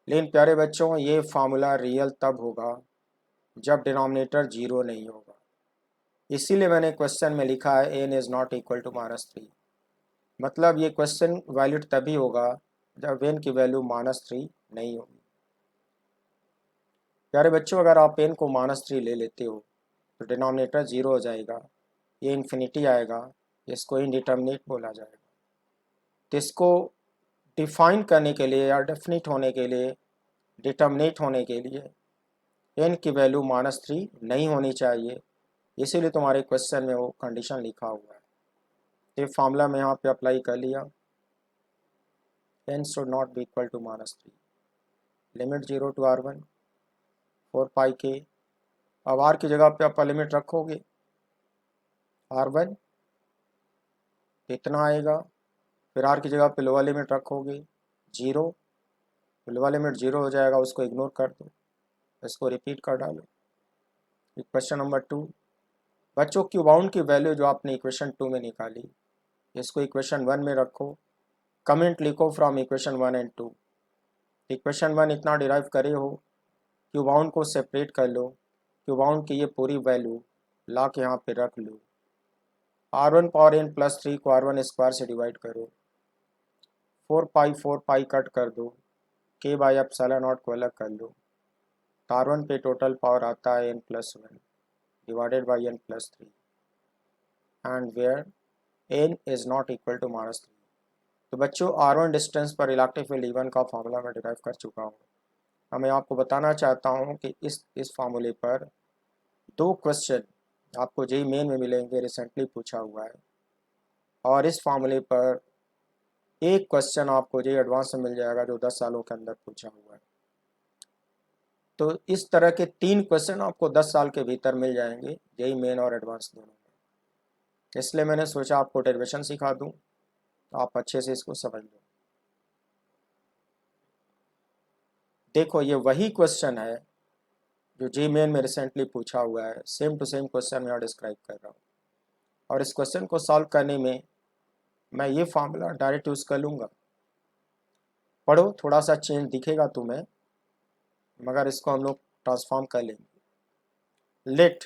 लेकिन प्यारे बच्चों ये फार्मूला रियल तब होगा जब डिनोमिनेटर 0 नहीं होगा। इसीलिए मैंने क्वेश्चन में लिखा है n is not equal to -3। मतलब ये क्वेश्चन वैलिड तभी होगा जब n की वैल्यू -3 नहीं होगी। प्यारे बच्चों, अगर आप n को -3 ले लेते हो तो डिनोमिनेटर 0 हो जाएगा, ये इन्फिनिटी आएगा, इसको इनडिटर्मिनेट बोला जाएगा। तो इसको डिफाइन करने के लिए या डेफिनिट होने के लिए, डिटर्मिनेट होने के लिए n की वैल्यू -3 नहीं होनी चाहिए, इसीलिए तुम्हारे क्वेश्चन में वो कंडीशन लिखा हुआ है। तो ये फार्मूला मैं यहाँ पे अप्लाई कर लिया, n should not be equal to -3, limit 0 to r1 4 pi के। अब r की जगह पे आप लिमिट रखोगे, r1 कितना आएगा, फिर r की जगह पे लोअर लिमिट रखोगे 0, लोअर लिमिट 0 हो जाएगा, उसको इग्नोर कर दो, इसको रिपीट कर डालो। इक्वेशन नंबर 2, बच्चों क्यू बाउंड की वैल्यू जो आपने इक्वेशन 2 में निकाली, इसको इक्वेशन 1 में रखो, कमेंट लिखो फ्रॉम इक्वेशन 1 एंड 2। इक्वेशन 1 इतना डिराइव करे हो, क्यू बाउंड को सेपरेट कर लो, क्यू बाउंड की ये पूरी वैल्यू ला के यहाँ पे रख लो, r1 पावर n प्लस 3 को r1 स्क्वायर से डिवाइड करो, 4 पाई कट कर दो, k बाई एप्सिलॉन नॉट को अलग कर लो, r1 पे टोटल पावर आता है n+1 divided by n+3 and where n is not equal to -3। तो बच्चों r1 डिस्टेंस पर इलेक्ट्रिक फील्ड E1 का फार्मूला मैं डिराइव कर चुका हूँ। अब मैं आपको बताना चाहता हूँ कि इस फार्मूले पर 2 क्वेश्चन आपको जेईई मेन में मिलेंगे, रिसेंटली पूछा हुआ है, और इस फार्मूले पर एक क्वेश्चन आपको जेईई एडवांस में मिल जाएगा जो 10 सालों के अंदर पूछा हुआ है। तो इस तरह के 3 क्वेश्चन आपको 10 साल के भीतर मिल जाएंगे, जेईई मेन और एडवांस दोनों में। इसलिए मैंने सोचा आपको डेरिवेशन सिखा दूं, तो आप अच्छे से इसको समझ लो। देखो ये वही क्वेश्चन है जो जेईई मेन में रिसेंटली पूछा हुआ है, सेम टू सेम क्वेश्चन मैं डिस्क्राइब कर रहा हूँ। और इस क्वेश्चन को सॉल्व करने में मैं ये फार्मूला डायरेक्ट यूज़ कर लूँगा। पढ़ो, थोड़ा सा चेंज दिखेगा तुम्हें, मगर इसको हम लोग ट्रांसफॉर्म कर लेंगे। Let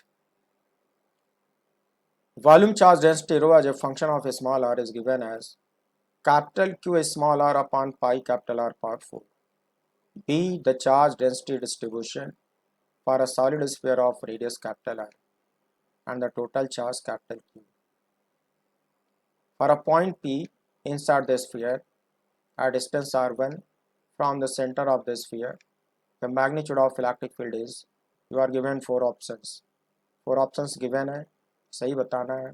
volume charge density rho as a function of small r is given as capital Q small r upon pi capital R power 4। Be the charge density distribution for a solid sphere of radius capital R and the total charge capital Q. For a point P inside the sphere at distance r1 from the center of the sphere, the magnitude of electric field is, you are given 4 options. 4 options given है, सही बताना है।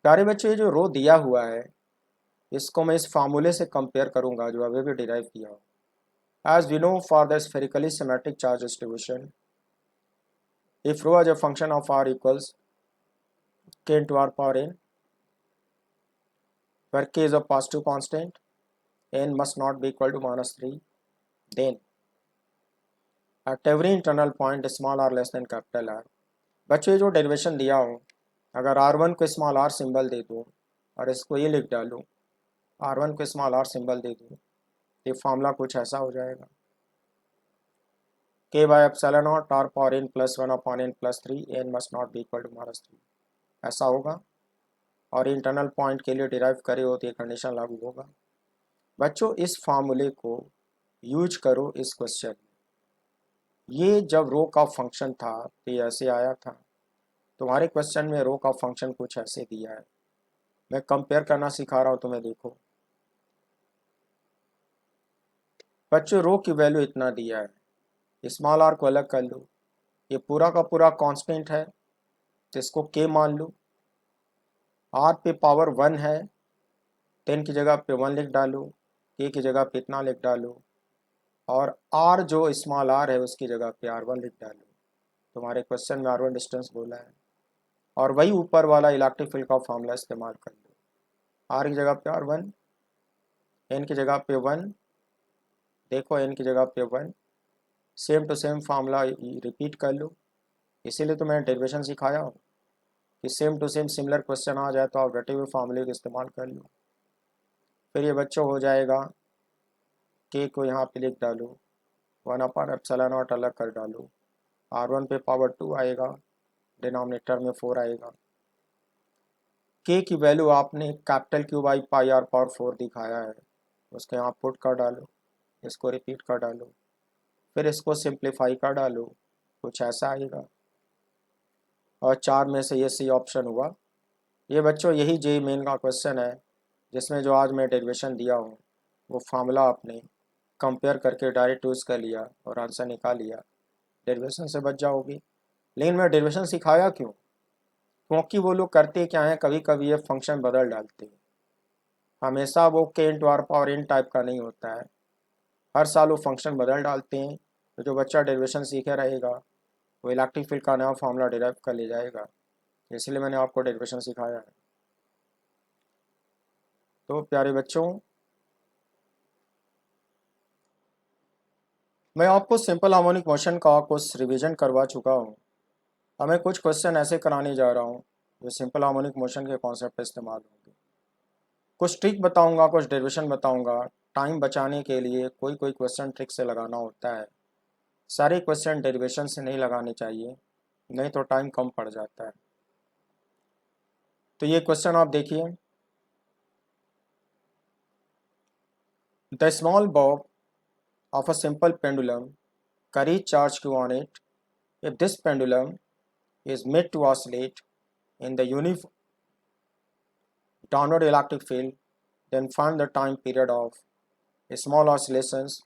प्यारे बच्चों, ये जो रो दिया हुआ है इसको मैं इस फार्मूले से कंपेयर करूंगा जो अभी भी डिराइव किया हो। As we know, for the spherically symmetric charge distribution, if rho as a function of r equals k into r power n, where k is a positive constant, n must not be equal to -3, then at every internal point small r less than capital R। बच्चों ये जो डेरिवेशन दिया हो, अगर r1 को स्मॉल r सिंबल दे दूँ और इसको ये लिख डालूँ, r1 को स्मॉल r सिंबल दे दूँ, ये फार्मूला कुछ ऐसा हो जाएगा, k by epsilon not r power n plus 1 upon n+3, n must not be equal to -3, ऐसा होगा। और इंटरनल पॉइंट के लिए डिराइव करे हो तो ये कंडीशन लागू होगा। बच्चों इस फार्मूले को यूज करो इस क्वेश्चन में। ये जब रो का फंक्शन था तो ये ऐसे आया था, तुम्हारे क्वेश्चन में रो का फंक्शन कुछ ऐसे दिया है। मैं कंपेयर करना सिखा रहा हूँ तुम्हें, देखो बच्चों रो की वैल्यू इतना दिया है, स्मॉल r को अलग कर लो, ये पूरा का पूरा कांस्टेंट है तो इसको k मान लो, r पे पावर 1 है, 10 की जगह पे 1 लिख डालो, k की जगह पे इतना लिख डालो, और r जो स्मॉल r है उसकी जगह पे r1 लिख डालो। तुम्हारे क्वेश्चन में r1 डिस्टेंस बोला है, और वही ऊपर वाला इलेक्ट्रिक फील्ड का फॉर्मूला इस्तेमाल कर लो। r की जगह पे r1, n की जगह पे 1, देखो n की जगह पे 1, same to same formula repeat कर लो। इसीलिए तो मैंने डेरिवेशन सिखाया हूँ कि same to same similar question आ जाए तो आप रटे हुए फार्मूले का इस्तेमाल कर लो। फिर ये बच्चों हो जाएगा, k को यहाँ पे लिख डालो, 1 अपॉन एप्सिलॉन नॉट अलग कर डालो, r1 पे पावर 2 आएगा, डिनोमिनेटर में 4 आएगा। k की वैल्यू आपने capital Q by pi r power 4 दिखाया है, उसके यहाँ पुट कर डालो, इसको रिपीट कर डालो, फिर इसको सिंप्लीफाई कर डालो, कुछ ऐसा आएगा। और 4 में से ये सी ऑप्शन हुआ। ये बच्चों यही जेईई मेन का क्वेश्चन है, जिसमें जो आज मैं डेरिवेशन दिया हूँ वो फार्मूला आपने कंपेयर करके डायरेक्ट यूज़ कर लिया और आंसर निकाल लिया, डेरिवेशन से बच जाओगी। लेकिन मैं डेरिवेशन सिखाया क्यों? क्योंकि वो लोग करते क्या है, कभी कभी ये फंक्शन बदल डालते हैं। हमेशा वो k into r power n type का नहीं होता है, हर साल वो फंक्शन बदल डालते हैं। तो जो बच्चा डेरिवेशन सीखे रहेगा वो इलेक्ट्रिक फील्ड का नया फार्मूला डिराइव कर ले जाएगा, इसलिए मैंने आपको डेरिवेशन सिखाया है। तो प्यारे बच्चों, मैं आपको सिंपल हार्मोनिक मोशन का कुछ रिवीजन करवा चुका हूँ। अब मैं कुछ क्वेश्चन ऐसे कराने जा रहा हूँ जो सिंपल हार्मोनिक मोशन के कॉन्सेप्ट पर इस्तेमाल होंगे। कुछ ट्रिक बताऊंगा, कुछ डेरिवेशन बताऊंगा। टाइम बचाने के लिए कोई कोई क्वेश्चन ट्रिक से लगाना होता है, सारे क्वेश्चन डेरिवेशन से नहीं लगाने चाहिए, नहीं तो टाइम कम पड़ जाता है। तो ये क्वेश्चन आप देखिए। The small Bob of a simple pendulum carries charge q on it. If this pendulum is made to oscillate in the uniform downward electric field, then find the time period of small oscillations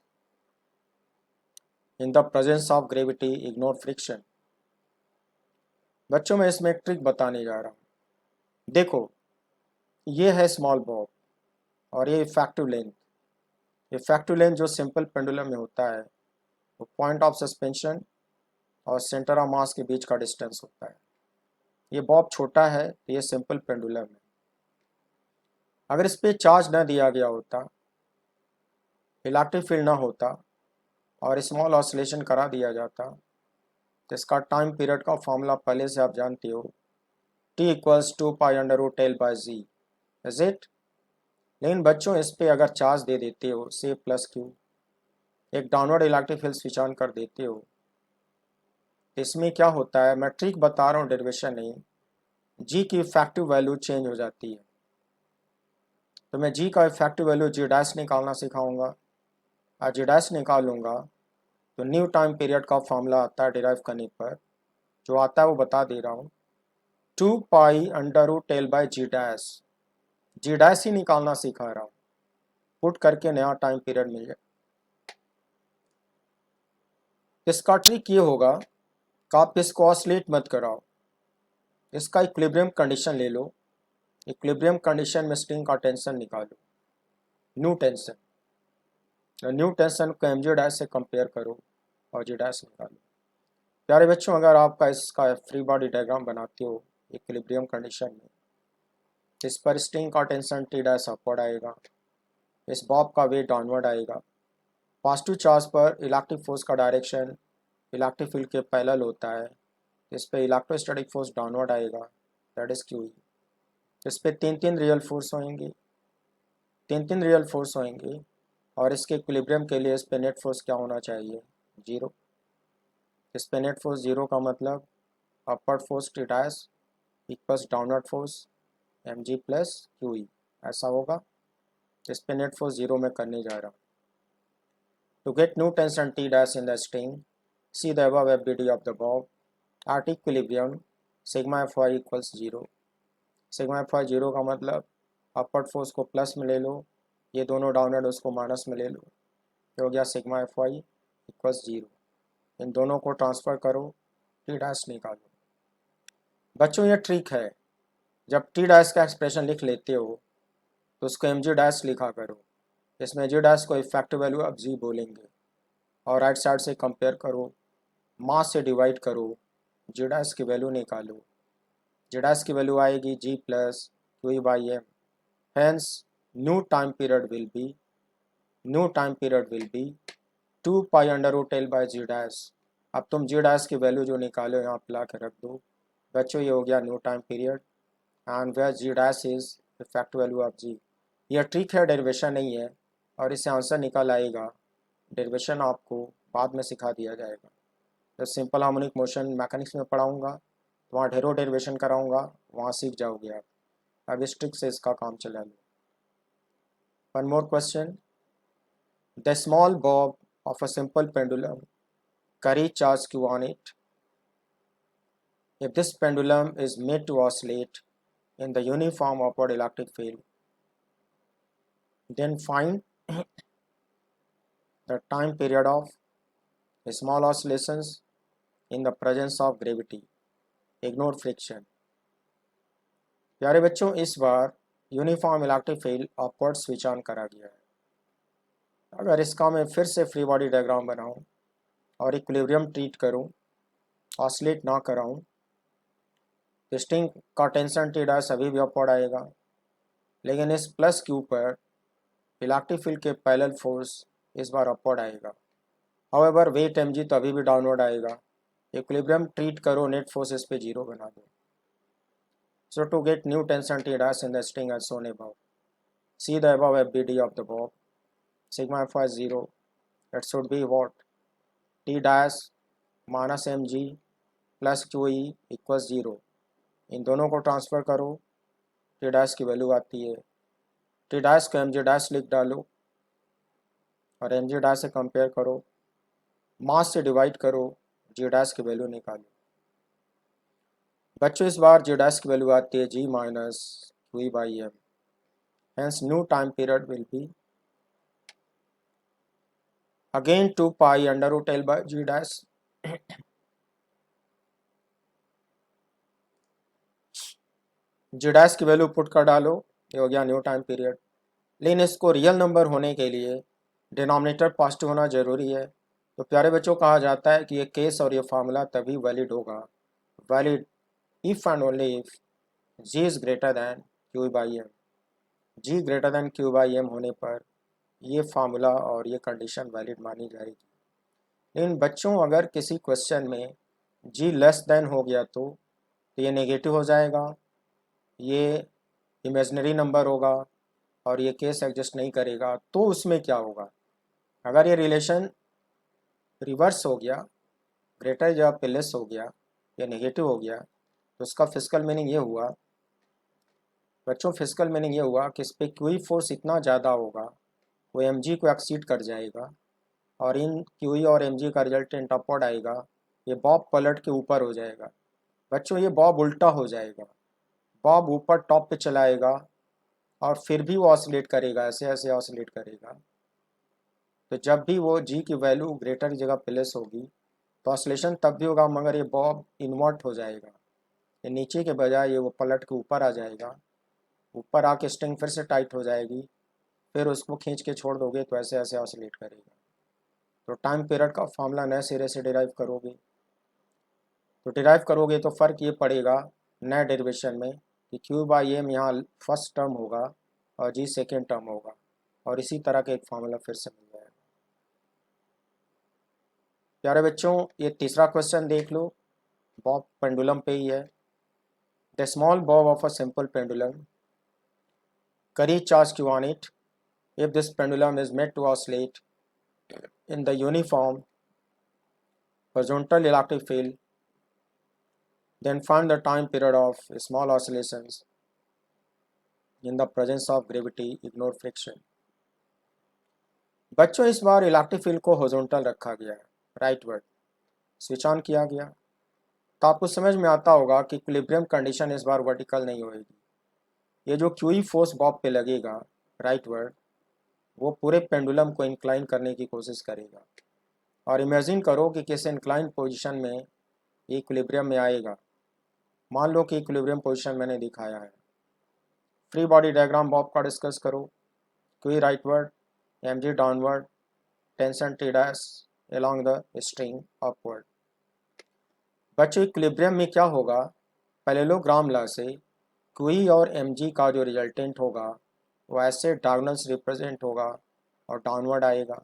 in the presence of gravity, ignore friction. बच्चों, मैं इसमें एक ट्रिक बताने जा रहा हूँ। देखो, ये है स्मॉल बॉब और ये इफेक्टिव लेंथ। इफेक्टिव लेंथ जो सिंपल पेंडुलम में होता है वो पॉइंट ऑफ सस्पेंशन और सेंटर ऑफ मास के बीच का डिस्टेंस होता है। ये बॉब छोटा है तो ये सिंपल पेंडुलम है। अगर इस पर चार्ज न दिया गया होता, इलेक्ट्रिक फील्ड ना होता और स्मॉल ऑसिलेशन करा दिया जाता, तो इसका टाइम पीरियड का फॉर्मूला पहले से आप जानते हो, t equals 2π√L/z, is it. लेकिन बच्चों, इस पे अगर चार्ज दे देते हो से प्लस क्यू, एक downward electric field switch on कर देते हो, तो इसमें क्या होता है, मैं ट्रिक बता रहा हूँ, डेरिवेशन नहीं। जी की इफेक्टिव वैल्यू चेंज हो जाती है। तो मैं जी का इफेक्टिव वैल्यू जी डैश निकालना सिखाऊंगा, और जी डैश निकालूंगा तो न्यू टाइम पीरियड का फॉर्मूला आता है डिराइव करने पर, जो आता है वो बता दे रहा हूँ, 2π√L/g डैश। जी डैश ही निकालना सिखा रहा हूँ, पुट करके नया टाइम पीरियड मिल जाए। इसका ट्रिक ये होगा कि आप इसको ऑसिलेट मत कराओ, इसका इक्विलिब्रियम कंडीशन ले लो। इक्विलिब्रियम कंडीशन में स्ट्रिंग का टेंशन निकालो, न्यू टेंशन। न्यू टेंशन को एम जी डैश से कंपेयर करो और जी डैश निकालो। प्यारे बच्चों, अगर आपका इसका फ्री बॉडी डायग्राम बनाते हो इक्विलिब्रियम कंडीशन में, इस पर स्ट्रिंग का टेंशन टी डैश अपवर्ड आएगा, इस बॉब का वेट डाउनवर्ड आएगा। पॉजिटिव चार्ज पर इलेक्ट्रिक फोर्स का डायरेक्शन इलेक्ट्रिक फील्ड के पैरेलल होता है, इस पर इलेक्ट्रोस्टैटिक फोर्स डाउनवर्ड आएगा, दैट इज क्यू। इस पर तीन तीन रियल फोर्स होंगे, और इसके इक्विलिब्रियम के लिए इस पे नेट फोर्स क्या होना चाहिए, 0। इस पे नेट फोर्स 0 का मतलब upward force T dash equals downward force mg plus Q, ऐसा होगा। इस पे नेट फोर्स 0 में करने जा रहा हूँ। To get new tension T dash in the string, see the above FBD of the bob at equilibrium, sigma F y equals 0। Sigma F y 0 का मतलब अपवर्ड फोर्स को प्लस में ले लो, ये दोनों डाउनवर्ड उसको माइनस में ले लो, ये हो गया सिग्मा एफ वाई इक्वल्स 0। इन दोनों को ट्रांसफ़र करो, टी डैश निकालो। बच्चों, ये ट्रिक है, जब टी डैश का एक्सप्रेशन लिख लेते हो तो उसको एम जी डैश लिखा करो। इसमें जी डैश को इफेक्टिव वैल्यू अब जी बोलेंगे, और राइट साइड से कंपेयर करो, मास से डिवाइड करो, जी डैश की वैल्यू निकालो। जी डैश की वैल्यू आएगी जी प्लस क्यू/एम। Hence new time period will be 2π√L/g dash. अब तुम जी डैश की वैल्यू जो निकालो यहाँ पे ला के रख दो। बच्चों, ये हो गया new time period, and where G dash is effective value of G. यह ट्रिक है, डेरिवेशन नहीं है, और इससे आंसर निकल आएगा। डेरिवेशन आपको बाद में सिखा दिया जाएगा। तो सिंपल हार्मोनिक मोशन मैकेनिक्स में पढ़ाऊँगा, तो वहाँ ढेरों डेरिवेशन कराऊँगा, वहाँ सीख जाओगे आप। अब इस ट्रिक से इसका काम चला लो। One more question, The small bob of a simple pendulum carries charge q on it. If this pendulum is made to oscillate in the uniform upward electric field, then find the time period of small oscillations in the presence of gravity. Ignore friction. प्यारे बच्चों, इस बार uniform electric field upward switch on करा गया है। अगर इसका मैं फिर से फ्री बॉडी डायग्राम बनाऊं और इक्विलिब्रियम ट्रीट करूं, ऑसिलेट ना कराऊं, तो स्ट्रिंग का टेंशन टी डैश अभी भी अपवर्ड आएगा, लेकिन इस प्लस क्यू पर इलेक्ट्रिक फील्ड के पैरेलल फोर्स इस बार अपवर्ड आएगा। हाउएवर वेट mg तो अभी भी डाउनवर्ड आएगा। इक्विलिब्रियम ट्रीट करो, नेट फोर्स इस पे जीरो बना दो। So to get new tension T dash in the string as shown above, see the above FBD of the bob. Sigma F is 0. It should be what? T dash minus mg plus qe equals 0. इन दोनों को ट्रांसफ़र करो, T dash की वैल्यू आती है। T dash को mg dash लिख डालो और mg dash से कंपेयर करो, मास से डिवाइड करो, g dash की वैल्यू निकालो। बच्चों, इस बार g dash की वैल्यू आती है g minus q by m. Hence new time period will be again 2 pi under root L by g dash g dash की वैल्यू पुट कर डालो, ये हो गया न्यू टाइम पीरियड। लेकिन इसको रियल नंबर होने के लिए डिनोमिनेटर पॉजिटिव होना जरूरी है। तो प्यारे बच्चों, कहा जाता है कि ये केस और ये फार्मूला तभी वैलिड होगा, valid if and only if g is greater than q by m. g greater than q by m होने पर ये फार्मूला और ये कंडीशन वैलिड मानी जाएगी। लेकिन बच्चों, अगर किसी क्वेश्चन में g लेस देन हो गया तो ये नेगेटिव हो जाएगा, ये इमेजिनरी नंबर होगा और ये केस एग्जिस्ट नहीं करेगा। तो उसमें क्या होगा? अगर ये रिलेशन रिवर्स हो गया, ग्रेटर जगह पे लेस हो गया या नेगेटिव हो गया, तो उसका फिजिकल मीनिंग ये हुआ बच्चों, फिजिकल मीनिंग ये हुआ कि इस पर क्यू फोर्स इतना ज़्यादा होगा वो mg को एक्सीड कर जाएगा और इन क्यू और mg का रिजल्टेंट अपवर्ड आएगा, ये बॉब पलट के ऊपर हो जाएगा। बच्चों, ये बॉब उल्टा हो जाएगा, बॉब ऊपर टॉप पे चलाएगा और फिर भी वो ऑसिलेट करेगा, ऐसे ऐसे ऑसिलेट करेगा। तो जब भी वो g की वैल्यू ग्रेटर की जगह प्लेस होगी तो ऑसिलेशन तब भी होगा, मगर ये बॉब इन्वर्ट हो जाएगा, ये नीचे के बजाय ये वो पलट के ऊपर आ जाएगा। ऊपर आके स्ट्रिंग फिर से टाइट हो जाएगी, फिर उसको खींच के छोड़ दोगे तो ऐसे ऐसे ऑसिलेट करेगा। तो टाइम पीरियड का फॉर्मूला नए सिरे से डिराइव करोगे, तो डिराइव करोगे तो फ़र्क ये पड़ेगा नए डेरिवेशन में कि क्यू बाई एम यहाँ फर्स्ट टर्म होगा और जी सेकेंड टर्म होगा, और इसी तरह का एक फार्मूला फिर से मिल जाएगा। प्यारे बच्चों, ये तीसरा क्वेश्चन देख लो, बॉब पेंडुलम पे ही है। The small Bob of a simple pendulum carry charge q on it. If this pendulum is made to oscillate in the uniform horizontal electric field, then find the time period of small oscillations in the presence of gravity. Ignore friction. बच्चों, इस बार इलेक्ट्रिक फील्ड को हॉरिजॉन्टल रखा गया है, राइटवर्ड स्विच ऑन किया गया, तो आपको समझ में आता होगा कि इक्विलिब्रियम कंडीशन इस बार वर्टिकल नहीं होएगी। ये जो क्यूई फोर्स बॉब पे लगेगा राइटवर्ड, वो पूरे पेंडुलम को इंक्लाइन करने की कोशिश करेगा। और इमेजिन करो कि किसी इंक्लाइन पोजीशन में इक्विलिब्रियम में आएगा। मान लो कि इक्विलिब्रियम पोजीशन मैंने दिखाया है। फ्री बॉडी डायग्राम बॉब का डिस्कस करो, Q rightward, mg downward, tension T dash along the string upward. बच्चों, इक्विलिब्रियम में क्या होगा? पैरेललोग्राम लॉ से क्यू और mg का जो रिजल्टेंट होगा वो ऐसे डायगोनल्स रिप्रेजेंट होगा और डाउनवर्ड आएगा।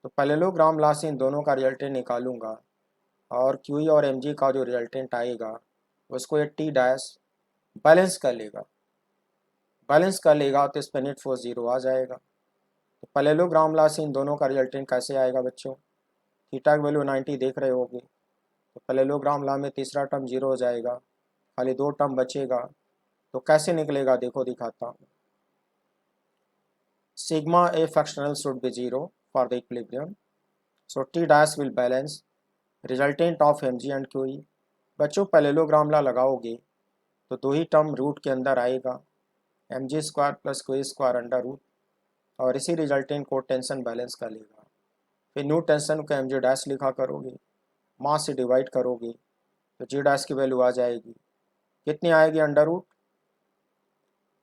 तो पैरेललोग्राम लॉ से इन दोनों का रिजल्टेंट निकालूंगा और क्यू और mg का जो रिजल्टेंट आएगा उसको ये टी डैश बैलेंस कर लेगा, तो इस पर नेट फोर्स 0 आ जाएगा। तो पैरेललोग्राम लॉ से इन दोनों का रिजल्टेंट कैसे आएगा बच्चों? थीटा की वैल्यू 90 देख रहे होगे, तो पैरेललोग्राम लॉ में तीसरा टर्म 0 हो जाएगा, खाली 2 टर्म बचेगा। तो कैसे निकलेगा देखो, दिखाता हूँ। Sigma A fractional should be 0 for the equilibrium. So T dash will balance resultant of mg and qe. बच्चों पैरेललोग्राम लगाओगे तो दो ही टर्म रूट के अंदर आएगा, mg square plus q square under root, और इसी रिजल्टेंट को टेंशन बैलेंस कर लेगा। फिर न्यू टेंशन को mg डैश लिखा करोगे, मास से डिवाइड करोगे तो जी डैश की वैल्यू आ जाएगी, कितनी आएगी, under root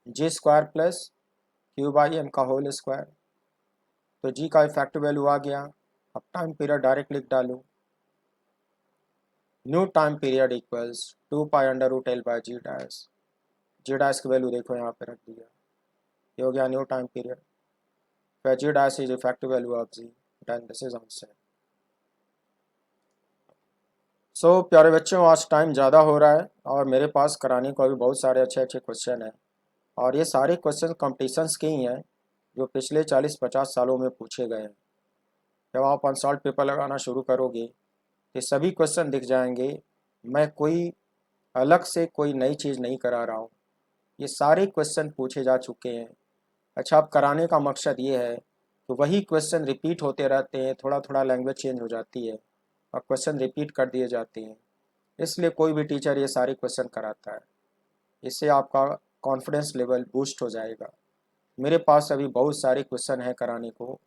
ji square plus Q by M का होल स्क्वायर। तो जी का इफेक्टिव वैल्यू आ गया। अब टाइम पीरियड डायरेक्ट लिख डालो, new time period equals 2 pi under root l by g dash. G dash की वैल्यू देखो यहाँ पे रख दिया, ये हो गया न्यू टाइम पीरियड। फिर G dash is effective value of G, then this is answer. So प्यारे बच्चों, आज टाइम ज़्यादा हो रहा है और मेरे पास कराने को अभी बहुत सारे अच्छे अच्छे क्वेश्चन हैं, और ये सारे क्वेश्चन कॉम्पिटिशन्स के ही हैं जो पिछले 40-50 सालों में पूछे गए हैं। जब आप अनसॉल्व पेपर लगाना शुरू करोगे तो सभी क्वेश्चन दिख जाएंगे। मैं कोई अलग से कोई नई चीज़ नहीं करा रहा हूँ, ये सारे क्वेश्चन पूछे जा चुके हैं। अच्छा, अब कराने का मकसद ये है कि वही क्वेश्चन रिपीट होते रहते हैं, थोड़ा थोड़ा लैंग्वेज चेंज हो जाती है और क्वेश्चन रिपीट कर दिए जाते हैं, इसलिए कोई भी टीचर ये सारे क्वेश्चन कराता है। इससे आपका कॉन्फिडेंस लेवल बूस्ट हो जाएगा। मेरे पास अभी बहुत सारे क्वेश्चन हैं कराने को,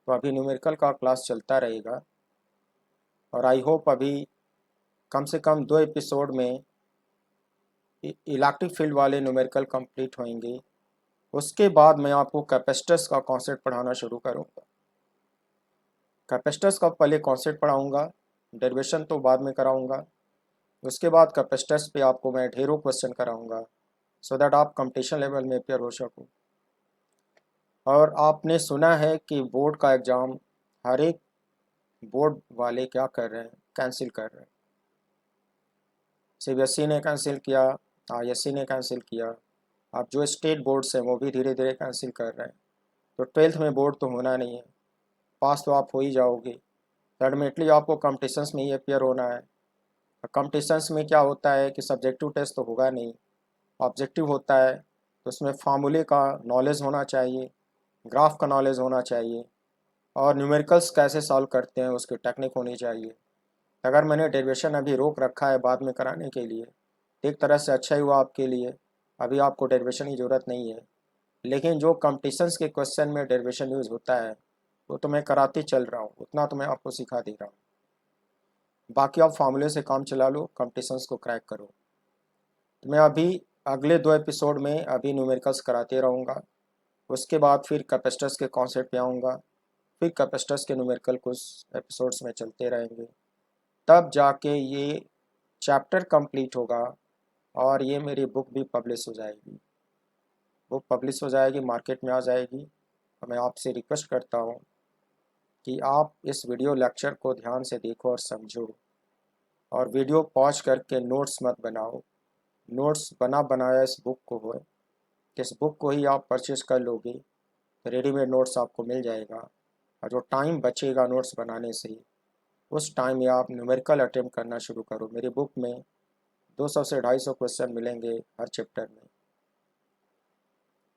तो अभी न्यूमेरिकल का क्लास चलता रहेगा, और आई होप अभी कम से कम 2 एपिसोड में इलेक्ट्रिक फील्ड वाले न्यूमेरिकल कंप्लीट होंगे। उसके बाद मैं आपको कैपेसिटर्स का कॉन्सेप्ट पढ़ाना शुरू करूँगा। कैपेसिटर्स का पहले कॉन्सेप्ट पढ़ाऊँगा, डेरिवेशन तो बाद में कराऊँगा। उसके बाद कैपेसिटर्स पे आपको मैं ढेरों क्वेश्चन कराऊँगा, सो दैट आप कंपटीशन लेवल में अपेयर हो सको। और आपने सुना है कि बोर्ड का एग्ज़ाम हर एक बोर्ड वाले क्या कर रहे हैं, कैंसिल कर रहे हैं। सीबीएसई ने कैंसिल किया, आईएससी ने कैंसिल किया, अब जो स्टेट बोर्ड्स हैं वो भी धीरे धीरे कैंसिल कर रहे हैं। तो 12th में बोर्ड तो होना नहीं है, पास तो आप हो ही जाओगे, अल्टीमेटली आपको कॉम्पिटिशन्स में ही अपेयर होना है। कॉम्पिटिशन्स में क्या होता है कि सब्जेक्टिव टेस्ट तो होगा नहीं, ऑब्जेक्टिव होता है, तो उसमें फार्मूले का नॉलेज होना चाहिए, ग्राफ का नॉलेज होना चाहिए, और न्यूमेरिकल्स कैसे सॉल्व करते हैं उसकी टेक्निक होनी चाहिए। अगर मैंने डेरिवेशन अभी रोक रखा है बाद में कराने के लिए, एक तरह से अच्छा ही हुआ आपके लिए, अभी आपको डेरिवेशन की ज़रूरत नहीं है। लेकिन जो कॉम्पिटिशन्स के क्वेश्चन में डेरिवेशन यूज़ होता है वो तो मैं कराते चल रहा हूँ, उतना तो मैं आपको सिखा दे रहा हूँ। बाकी आप फार्मूले से काम चला लो, कॉम्पिटिशन्स को क्रैक करो। तो मैं अभी अगले 2 एपिसोड में अभी न्यूमेरिकल्स कराते रहूँगा, उसके बाद फिर कैपेसिटर्स के कॉन्सेप्ट पे आऊँगा, फिर कैपेसिटर्स के न्यूमेरिकल कुछ एपिसोड्स में चलते रहेंगे, तब जाके ये चैप्टर कंप्लीट होगा और ये मेरी बुक भी पब्लिश हो जाएगी। बुक पब्लिश हो जाएगी, मार्केट में आ जाएगी। और मैं आपसे रिक्वेस्ट करता हूँ कि आप इस वीडियो लेक्चर को ध्यान से देखो और समझो, और वीडियो पॉज करके नोट्स मत बनाओ। नोट्स बना बनाया इस बुक को है, इस बुक को ही आप परचेज कर लोगे तो रेडीमेड नोट्स आपको मिल जाएगा, और जो टाइम बचेगा नोट्स बनाने से, उस टाइम में आप न्यूमेरिकल अटेम्प्ट करना शुरू करो। मेरी बुक में 200 से 250 क्वेश्चन मिलेंगे हर चैप्टर में,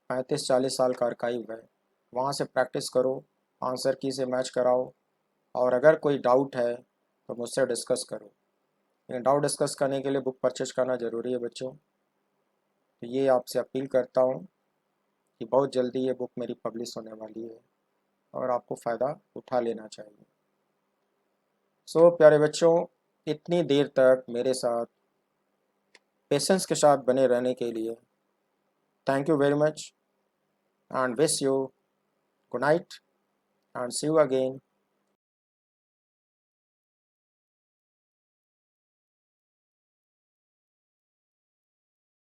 35-40 साल का आर्काइव है, वहाँ से प्रैक्टिस करो, आंसर की से मैच कराओ, और अगर कोई डाउट है तो मुझसे डिस्कस करो। लेकिन डाउट डिस्कस करने के लिए बुक परचेज करना ज़रूरी है बच्चों। तो ये आपसे अपील करता हूँ कि बहुत जल्दी ये बुक मेरी पब्लिश होने वाली है और आपको फ़ायदा उठा लेना चाहिए। सो प्यारे बच्चों, इतनी देर तक मेरे साथ पेशेंस के साथ बने रहने के लिए thank you very much, and wish you good night and see you again